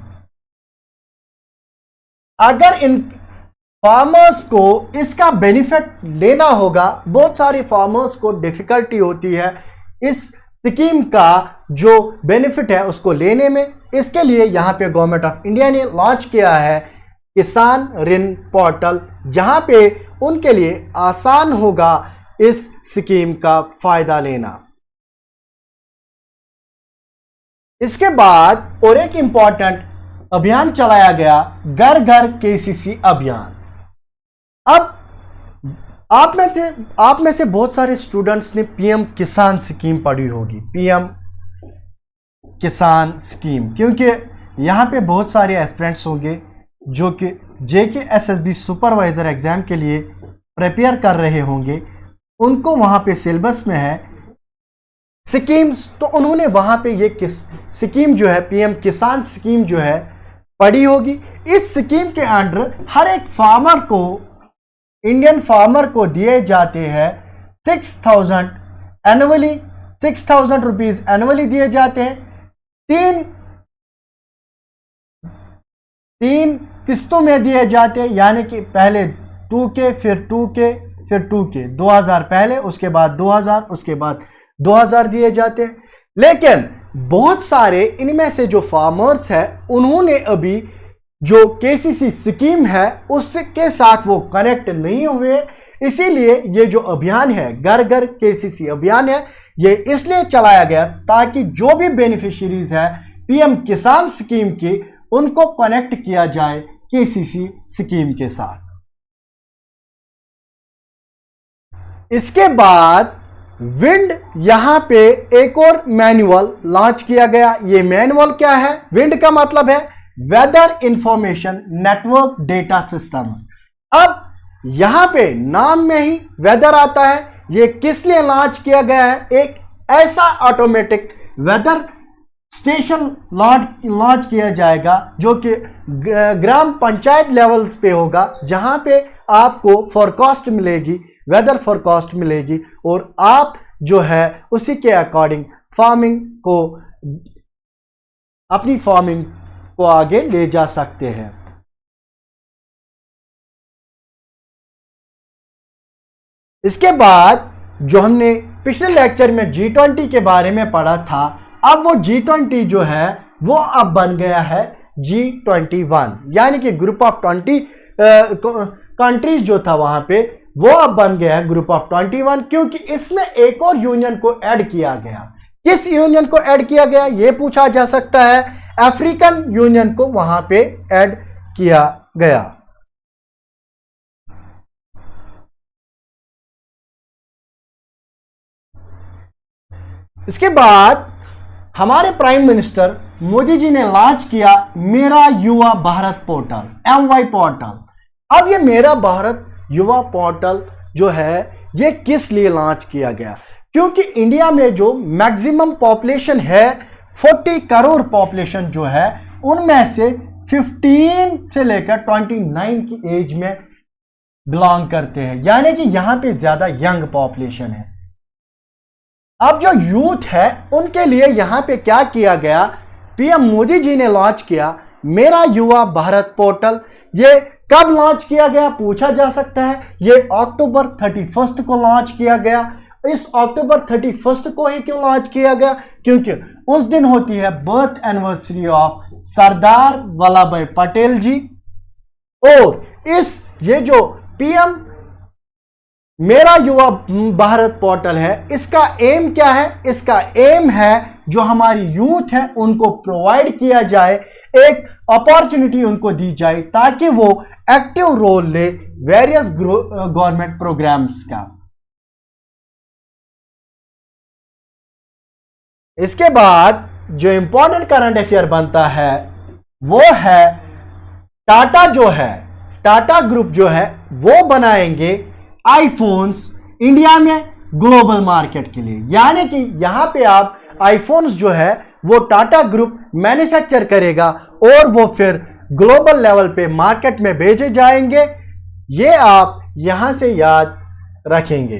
अगर इन फार्मर्स को इसका बेनिफिट लेना होगा, बहुत सारे फार्मर्स को डिफिकल्टी होती है इस स्कीम का जो बेनिफिट है उसको लेने में। इसके लिए यहां पे गवर्नमेंट ऑफ इंडिया ने लॉन्च किया है किसान ऋण पोर्टल, जहां पे उनके लिए आसान होगा इस स्कीम का फायदा लेना। इसके बाद और एक इंपॉर्टेंट अभियान चलाया गया, घर घर केसीसी अभियान। अब आप में से बहुत सारे स्टूडेंट्स ने पीएम किसान स्कीम पढ़ी होगी, पीएम किसान स्कीम, क्योंकि यहां पे बहुत सारे एस्पिरेंट्स होंगे जो कि JKSSB सुपरवाइजर एग्जाम के लिए प्रिपेयर कर रहे होंगे, उनको वहां पे सिलेबस में है स्कीम्स, तो उन्होंने वहां पे ये किस स्कीम जो है पीएम किसान स्कीम जो है पढ़ी होगी। इस स्कीम के अंडर हर एक फार्मर को, इंडियन फार्मर को दिए जाते हैं 6,000 एनुअली, 6,000 रुपीज एनुअली दिए जाते हैं। तीन किस्तों में दिए जाते हैं, यानी कि पहले 2K फिर 2K फिर 2K, 2000 पहले, उसके बाद 2000, उसके बाद 2000 दिए जाते हैं। लेकिन बहुत सारे इनमें से जो फार्मर्स हैं उन्होंने अभी जो केसीसी स्कीम है उसके साथ वो कनेक्ट नहीं हुए, इसीलिए ये जो अभियान है घर घर केसीसी अभियान है ये इसलिए चलाया गया ताकि जो भी बेनिफिशियरीज है पीएम किसान स्कीम की उनको कनेक्ट किया जाए केसीसी स्कीम के साथ। इसके बाद विंड, यहां पे एक और मैनुअल लॉन्च किया गया। ये मैनुअल क्या है, विंड का मतलब है weather information network data systems. अब यहां पे नाम में ही वेदर आता है। ये किस लिए लॉन्च किया गया है, एक ऐसा ऑटोमेटिक वेदर स्टेशन लॉन्च किया जाएगा जो कि ग्राम पंचायत लेवल पे होगा, जहां पे आपको फोरकास्ट मिलेगी, वेदर फोरकास्ट मिलेगी और आप जो है उसी के अकॉर्डिंग फार्मिंग को, अपनी फार्मिंग को आगे ले जा सकते हैं। इसके बाद जो हमने पिछले लेक्चर में G20 के बारे में पढ़ा था, अब वो G20 जो है वो अब बन गया है G21, यानी कि ग्रुप ऑफ 20 कंट्रीज जो था वहां पे वो अब बन गया है ग्रुप ऑफ 21, क्योंकि इसमें एक और यूनियन को ऐड किया गया। किस यूनियन को ऐड किया गया ये पूछा जा सकता है, अफ्रीकन यूनियन को वहां पे ऐड किया गया। इसके बाद हमारे प्राइम मिनिस्टर मोदी जी ने लॉन्च किया मेरा युवा भारत पोर्टल, MY पोर्टल। अब ये मेरा भारत युवा पोर्टल जो है ये किस लिए लॉन्च किया गया, क्योंकि इंडिया में जो मैक्सिमम पॉपुलेशन है 40 करोड़ पॉपुलेशन जो है, उनमें से 15 से लेकर 29 की एज में बिलोंग करते हैं, यानी कि यहां पे ज्यादा यंग पॉपुलेशन है। अब जो यूथ है उनके लिए यहां पे क्या किया गया, पीएम मोदी जी ने लॉन्च किया मेरा युवा भारत पोर्टल। ये कब लॉन्च किया गया पूछा जा सकता है। ये अक्टूबर 31 को लॉन्च किया गया। इस अक्टूबर 31 को ही क्यों लॉन्च किया गया, क्योंकि उस दिन होती है birth anniversary of Sardar Vallabh भाई पटेल जी। और ये जो पीएम मेरा युवा भारत पोर्टल है, इसका एम क्या है, इसका एम है जो हमारी यूथ है उनको प्रोवाइड किया जाए, एक अपॉर्चुनिटी उनको दी जाए ताकि वो एक्टिव रोल ले वेरियस गवर्नमेंट प्रोग्राम्स का। इसके बाद जो इंपॉर्टेंट करंट अफेयर बनता है वो है टाटा जो है, टाटा ग्रुप जो है वो बनाएंगे आईफोन्स इंडिया में ग्लोबल मार्केट के लिए। यानी कि यहां पे आप आईफोन्स जो है वो टाटा ग्रुप मैन्युफैक्चर करेगा और वो फिर ग्लोबल लेवल पे मार्केट में भेजे जाएंगे। ये आप यहां से याद रखेंगे।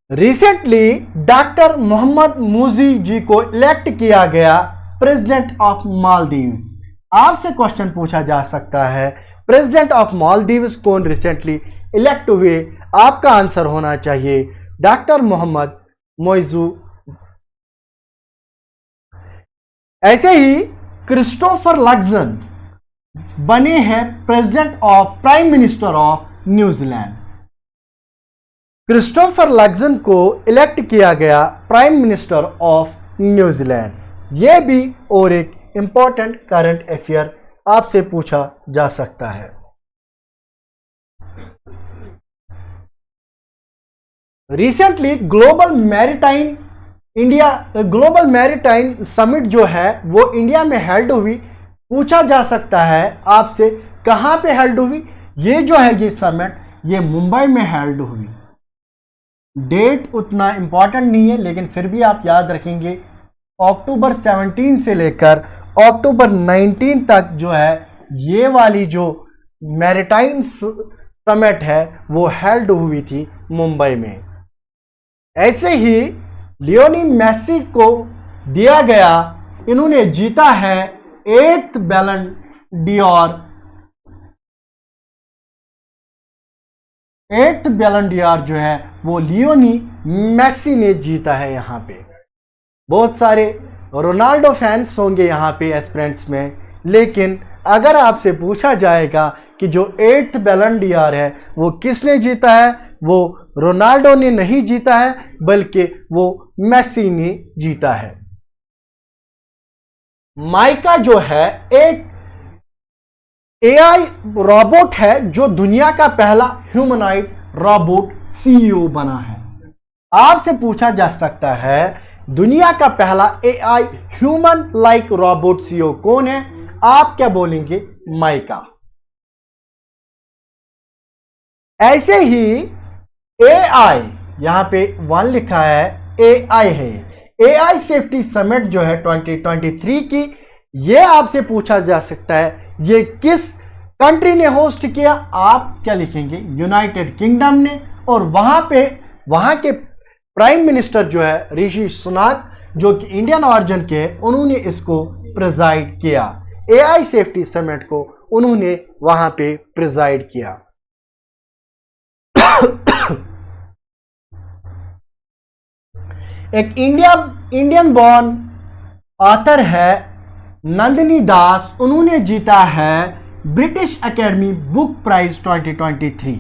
रिसेंटली डॉक्टर मोहम्मद मुर्सी जी को इलेक्ट किया गया प्रेसिडेंट ऑफ मालदीव्स। आपसे क्वेश्चन पूछा जा सकता है प्रेसिडेंट ऑफ मालदीव्स कौन रिसेंटली इलेक्ट हुए, आपका आंसर होना चाहिए डॉक्टर मोहम्मद मुर्सी। ऐसे ही क्रिस्टोफर लक्सन बने हैं president of prime minister of New Zealand. Christopher Luxon को इलेक्ट किया गया प्राइम मिनिस्टर ऑफ न्यूजीलैंड। यह भी और एक इंपॉर्टेंट करंट अफेयर आपसे पूछा जा सकता है। रिसेंटली ग्लोबल मैरीटाइम समिट जो है वो इंडिया में हेल्ड हुई। पूछा जा सकता है आपसे कहां पे हेल्ड हुई। ये जो है ये समिट ये मुंबई में हेल्ड हुई। डेट उतना इंपॉर्टेंट नहीं है लेकिन फिर भी आप याद रखेंगे अक्टूबर 17 से लेकर अक्टूबर 19 तक जो है ये वाली जो मैरीटाइम समिट है वो हेल्ड हुई थी मुंबई में। ऐसे ही लियोनी मेसी को दिया गया, इन्होंने जीता है 8th बैलन डियोर। 8th बैलन डियोर जो है वो लियोनी मेसी ने जीता है। यहां पे बहुत सारे रोनाल्डो फैंस होंगे यहां पे एस्पिरेंट्स में, लेकिन अगर आपसे पूछा जाएगा कि जो 8th बैलन डियोर है वो किसने जीता है, वो रोनाल्डो ने नहीं जीता है बल्कि वो मेसी ने जीता है। माइका जो है एक एआई रोबोट है जो दुनिया का पहला ह्यूमनॉइड रोबोट सीईओ बना है। आपसे पूछा जा सकता है दुनिया का पहला AI human like robot CEO कौन है, आप क्या बोलेंगे, माइका। ऐसे ही एआई यहां पे 1 लिखा है, एआई है। एआई सेफ्टी समिट जो है 2023 की, ये आपसे पूछा जा सकता है ये किस कंट्री ने होस्ट किया, आप क्या लिखेंगे, यूनाइटेड किंगडम ने। और वहां के प्राइम मिनिस्टर जो है ऋषि सुनाक जो कि इंडियन ऑरिजिन के, उन्होंने इसको प्रिजाइड किया। एआई सेफ्टी समिट को उन्होंने वहां पे प्रिजाइड किया। एक इंडियन बॉर्न ऑथर है नंदिनी दास, उन्होंने जीता है ब्रिटिश एकेडमी बुक प्राइज 2023।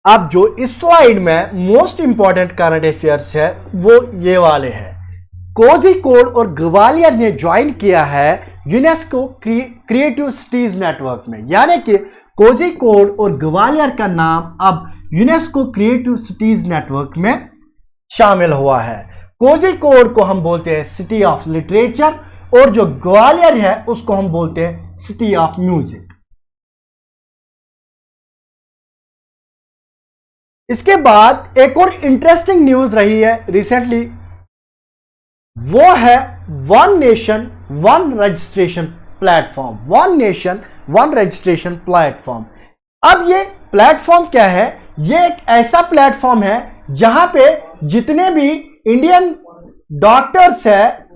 अब जो इस स्लाइड में मोस्ट इंपॉर्टेंट करंट अफेयर्स है वो ये वाले हैं। कोझिकोड और ग्वालियर ने ज्वाइन किया है यूनेस्को क्रिएटिव सिटीज नेटवर्क में, यानी कि कोझिकोड और ग्वालियर का नाम अब यूनेस्को क्रिएटिव सिटीज नेटवर्क में शामिल हुआ है। कोझिकोड को हम बोलते हैं सिटी ऑफ लिटरेचर और जो ग्वालियर है उसको हम बोलते हैं सिटी ऑफ म्यूजिक। इसके बाद एक और इंटरेस्टिंग न्यूज रही है रिसेंटली, वो है one nation one registration platform, one nation one registration platform. अब ये प्लेटफॉर्म क्या है? ये एक ऐसा प्लेटफॉर्म है जहां पे जितने भी इंडियन डॉक्टर्स है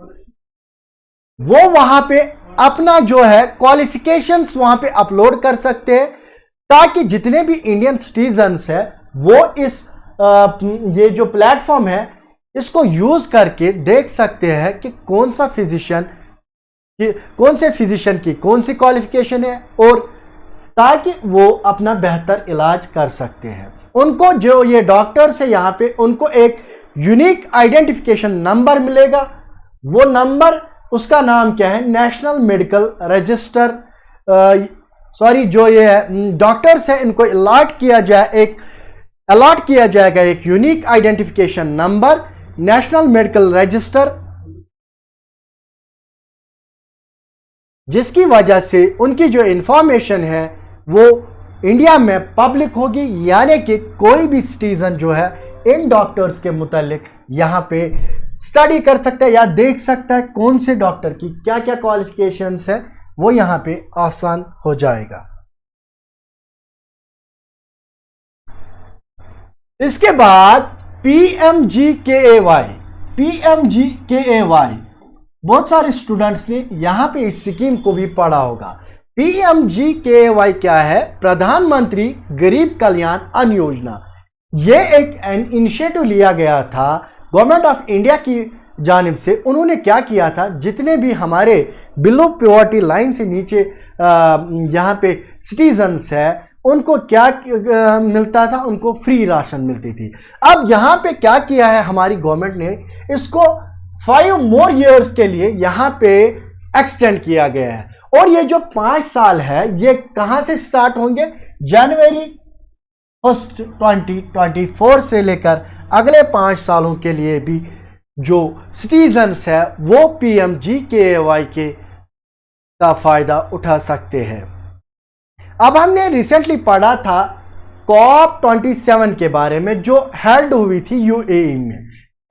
वो वहां पे अपना जो है क्वालिफिकेशंस वहां पे अपलोड कर सकते हैं, ताकि जितने भी इंडियन सिटीजन्स है वो इस ये जो प्लेटफॉर्म है इसको यूज करके देख सकते हैं कि कौन सा फिजिशियन कौन से फिजिशियन की कौन सी क्वालिफिकेशन है, और ताकि वो अपना बेहतर इलाज कर सकते हैं। उनको जो ये डॉक्टर्स है यहाँ पे उनको एक यूनिक आइडेंटिफिकेशन नंबर मिलेगा। वो नंबर, उसका नाम क्या है? नेशनल मेडिकल रजिस्टर, जो ये डॉक्टर्स है इनको अलॉट किया जाएगा एक unique identification number, national medical register, जिसकी वजह से उनकी जो इंफॉर्मेशन है वो इंडिया में पब्लिक होगी, यानी कि कोई भी सिटीजन जो है इन डॉक्टर्स के मुतालिक यहाँ पे स्टडी कर सकता है या देख सकता है कौन से डॉक्टर की क्या क्या क्वालिफिकेशंस है, वो यहाँ पे आसान हो जाएगा। इसके बाद PMGKAY, बहुत सारे स्टूडेंट्स ने यहां पे इस स्कीम को भी पढ़ा होगा। PMGKAY क्या है? प्रधानमंत्री गरीब कल्याण अन्न योजना। ये एक इनिशिएटिव लिया गया था गवर्नमेंट ऑफ इंडिया की जानिब से। उन्होंने क्या किया था, जितने भी हमारे बिलो पॉवर्टी लाइन से नीचे यहाँ पे सिटीजन्स है उनको क्या मिलता था? उनको फ्री राशन मिलती थी। अब यहाँ पे क्या किया है हमारी गवर्नमेंट ने, इसको 5 more years के लिए यहाँ पे एक्सटेंड किया गया है। और ये जो 5 साल है ये कहां से स्टार्ट होंगे? जनवरी 1, 2024 से लेकर अगले 5 सालों के लिए भी जो सिटीजन्स है वो PMGKAY के का फायदा उठा सकते हैं। अब हमने रिसेंटली पढ़ा था COP27 के बारे में जो हेल्ड हुई थी UAE में।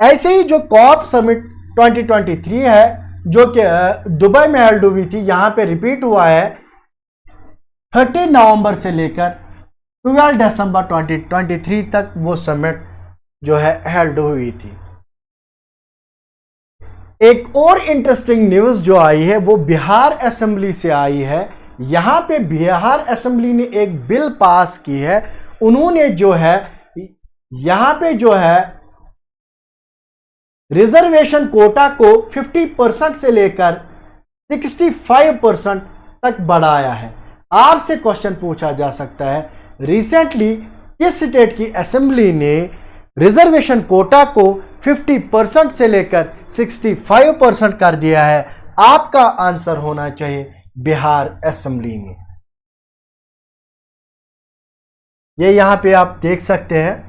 ऐसे ही जो COP समिट 2023 है जो कि दुबई में हेल्ड हुई थी, यहां पे रिपीट हुआ है 30 नवंबर से लेकर 12 दिसंबर 2023 तक वो समिट जो है हेल्ड हुई थी। एक और इंटरेस्टिंग न्यूज जो आई है वो बिहार असेंबली से आई है। यहां पे बिहार असेंबली ने एक बिल पास की है। उन्होंने जो है यहां पे जो है रिजर्वेशन कोटा को 50% से लेकर 65% तक बढ़ाया है। आपसे क्वेश्चन पूछा जा सकता है, रिसेंटली किस स्टेट की असेंबली ने रिजर्वेशन कोटा को 50% से लेकर 65% कर दिया है? आपका आंसर होना चाहिए बिहार असेंबली में। ये यहां पे आप देख सकते हैं।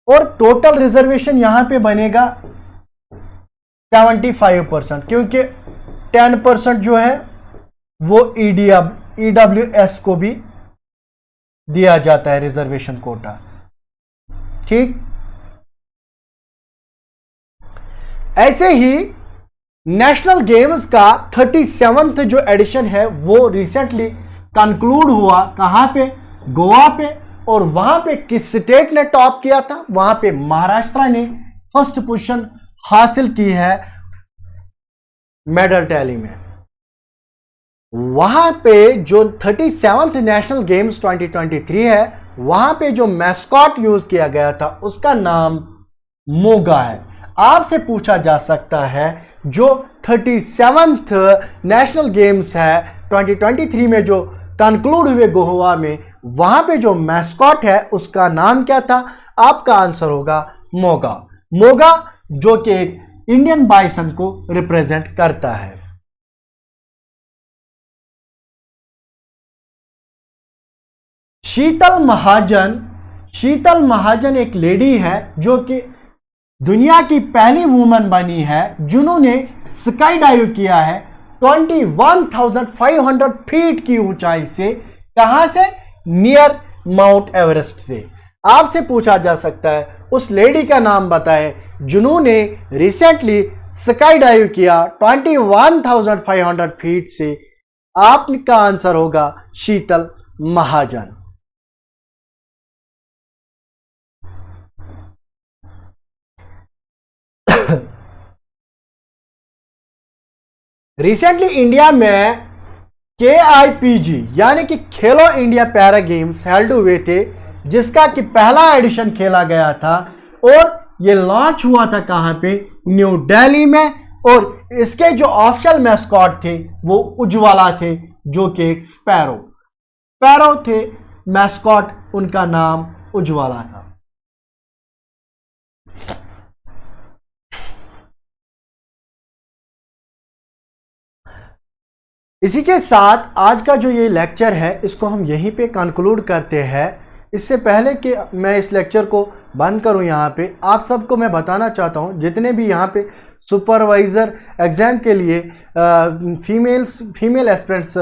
और टोटल रिजर्वेशन यहां पे बनेगा 75%, क्योंकि 10% जो है वो EWS को भी दिया जाता है रिजर्वेशन कोटा। ठीक, ऐसे ही नेशनल गेम्स का 37वां जो एडिशन है वो रिसेंटली कंक्लूड हुआ। कहां पे? गोवा पे। और वहां पे किस स्टेट ने टॉप किया था? वहां पे महाराष्ट्र ने फर्स्ट पोजीशन हासिल की है मेडल टैली में। वहां पे जो 37वां नेशनल गेम्स 2023 है वहां पे जो मैस्कॉट यूज किया गया था उसका नाम मोगा है। आपसे पूछा जा सकता है जो 37वां नेशनल गेम्स है 2023 में जो कंक्लूड हुए गोवा में, वहां पे जो मैस्कॉट है उसका नाम क्या था? आपका आंसर होगा मोगा। मोगा जो कि इंडियन बाइसन को रिप्रेजेंट करता है। शीतल महाजन एक लेडी है जो कि दुनिया की पहली वुमन बनी है जिन्होंने स्काई डाइव किया है 21,500 फीट की ऊंचाई से। कहां से? नियर माउंट एवरेस्ट से। आपसे पूछा जा सकता है उस लेडी का नाम बताएं जिन्होंने रिसेंटली स्काई डाइव किया 21,500 फीट से? आपका आंसर होगा शीतल महाजन। रिसेंटली इंडिया में KIPG यानी कि खेलो इंडिया पैरा गेम्स हेल्ड हुए थे, जिसका कि पहला एडिशन खेला गया था और ये लॉन्च हुआ था कहां पे? न्यू दिल्ली में। और इसके जो ऑफिशियल मैस्कॉट थे वो उज्ज्वला थे, जो कि एक स्पैरो थे मैस्कॉट, उनका नाम उज्ज्वला था। इसी के साथ आज का जो ये लेक्चर है इसको हम यहीं पे कंक्लूड करते हैं। इससे पहले कि मैं इस लेक्चर को बंद करूं, यहाँ पे आप सबको मैं बताना चाहता हूं, जितने भी यहाँ पे सुपरवाइज़र एग्ज़ाम के लिए फीमेल एस्पिरेंट्स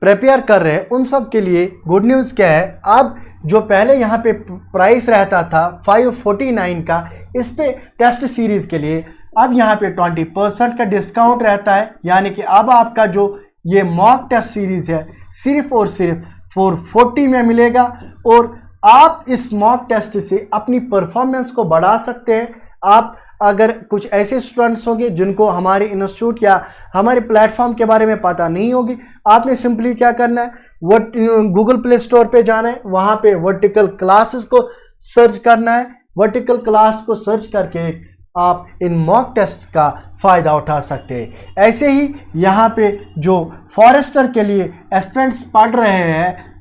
प्रिपेयर कर रहे हैं, उन सब के लिए गुड न्यूज़ क्या है? अब जो पहले यहाँ पे प्राइस रहता था 549 का, इस पे टेस्ट सीरीज़ के लिए अब यहाँ पे 20% का डिस्काउंट रहता है। यानी कि अब आपका जो ये मॉक टेस्ट सीरीज़ है सिर्फ और सिर्फ 440 में मिलेगा और आप इस मॉक टेस्ट से अपनी परफॉर्मेंस को बढ़ा सकते हैं। आप अगर कुछ ऐसे स्टूडेंट्स होंगे जिनको हमारे इंस्टीट्यूट या हमारे प्लेटफॉर्म के बारे में पता नहीं होगी, आपने सिंपली क्या करना है, गूगल प्ले स्टोर पे जाना है, वहाँ पे वर्टिकल क्लासेस को सर्च करना है। वर्टिकल क्लास को सर्च करके आप इन मॉक टेस्ट का फ़ायदा उठा सकते हैं। ऐसे ही यहाँ पे जो फॉरेस्टर के लिए एस्पिरेंट्स पढ़ रहे हैं,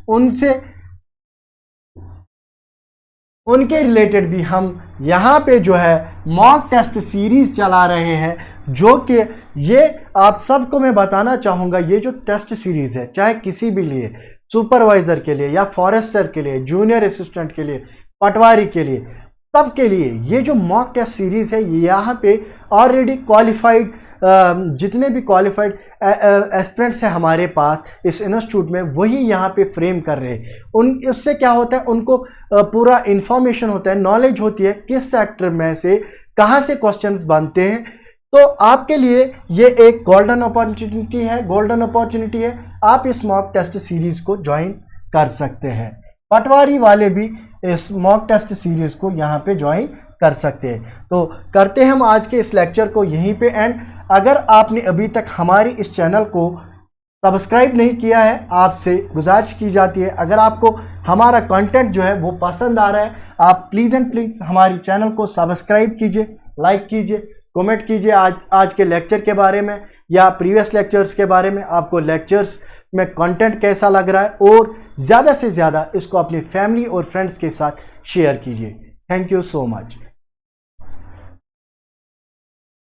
उनके रिलेटेड भी हम यहाँ पे जो है मॉक टेस्ट सीरीज़ चला रहे हैं, जो कि ये आप सबको मैं बताना चाहूँगा, ये जो टेस्ट सीरीज़ है चाहे किसी भी लिए, सुपरवाइज़र के लिए या फॉरेस्टर के लिए, जूनियर असिस्टेंट के लिए, पटवारी के लिए, सबके लिए ये जो मॉक टेस्ट सीरीज़ है, यहाँ पे ऑलरेडी क्वालिफाइड जितने भी क्वालिफाइड एस्पिरेंट्स हैं हमारे पास इस इंस्टीट्यूट में, वही यहाँ पे फ्रेम कर रहे हैं। इससे क्या होता है, उनको पूरा इंफॉर्मेशन होता है, नॉलेज होती है किस सेक्टर में से कहाँ से क्वेश्चंस बनते हैं। तो आपके लिए ये एक गोल्डन अपॉर्चुनिटी है, आप इस मॉक टेस्ट सीरीज़ को ज्वाइन कर सकते हैं। पटवारी वाले भी इस मॉक टेस्ट सीरीज़ को यहाँ पे ज्वाइन कर सकते हैं। तो करते हैं हम आज के इस लेक्चर को यहीं पे एंड। अगर आपने अभी तक हमारी इस चैनल को सब्सक्राइब नहीं किया है, आपसे गुजारिश की जाती है, अगर आपको हमारा कंटेंट जो है वो पसंद आ रहा है, आप प्लीज़ एंड प्लीज़ हमारी चैनल को सब्सक्राइब कीजिए, लाइक कीजिए, कमेंट कीजिए आज के लेक्चर के बारे में या प्रीवियस लेक्चर्स के बारे में, आपको लेक्चर्स में कंटेंट कैसा लग रहा है, और ज़्यादा से ज़्यादा इसको अपनी फैमिली और फ्रेंड्स के साथ शेयर कीजिए। Thank you so much.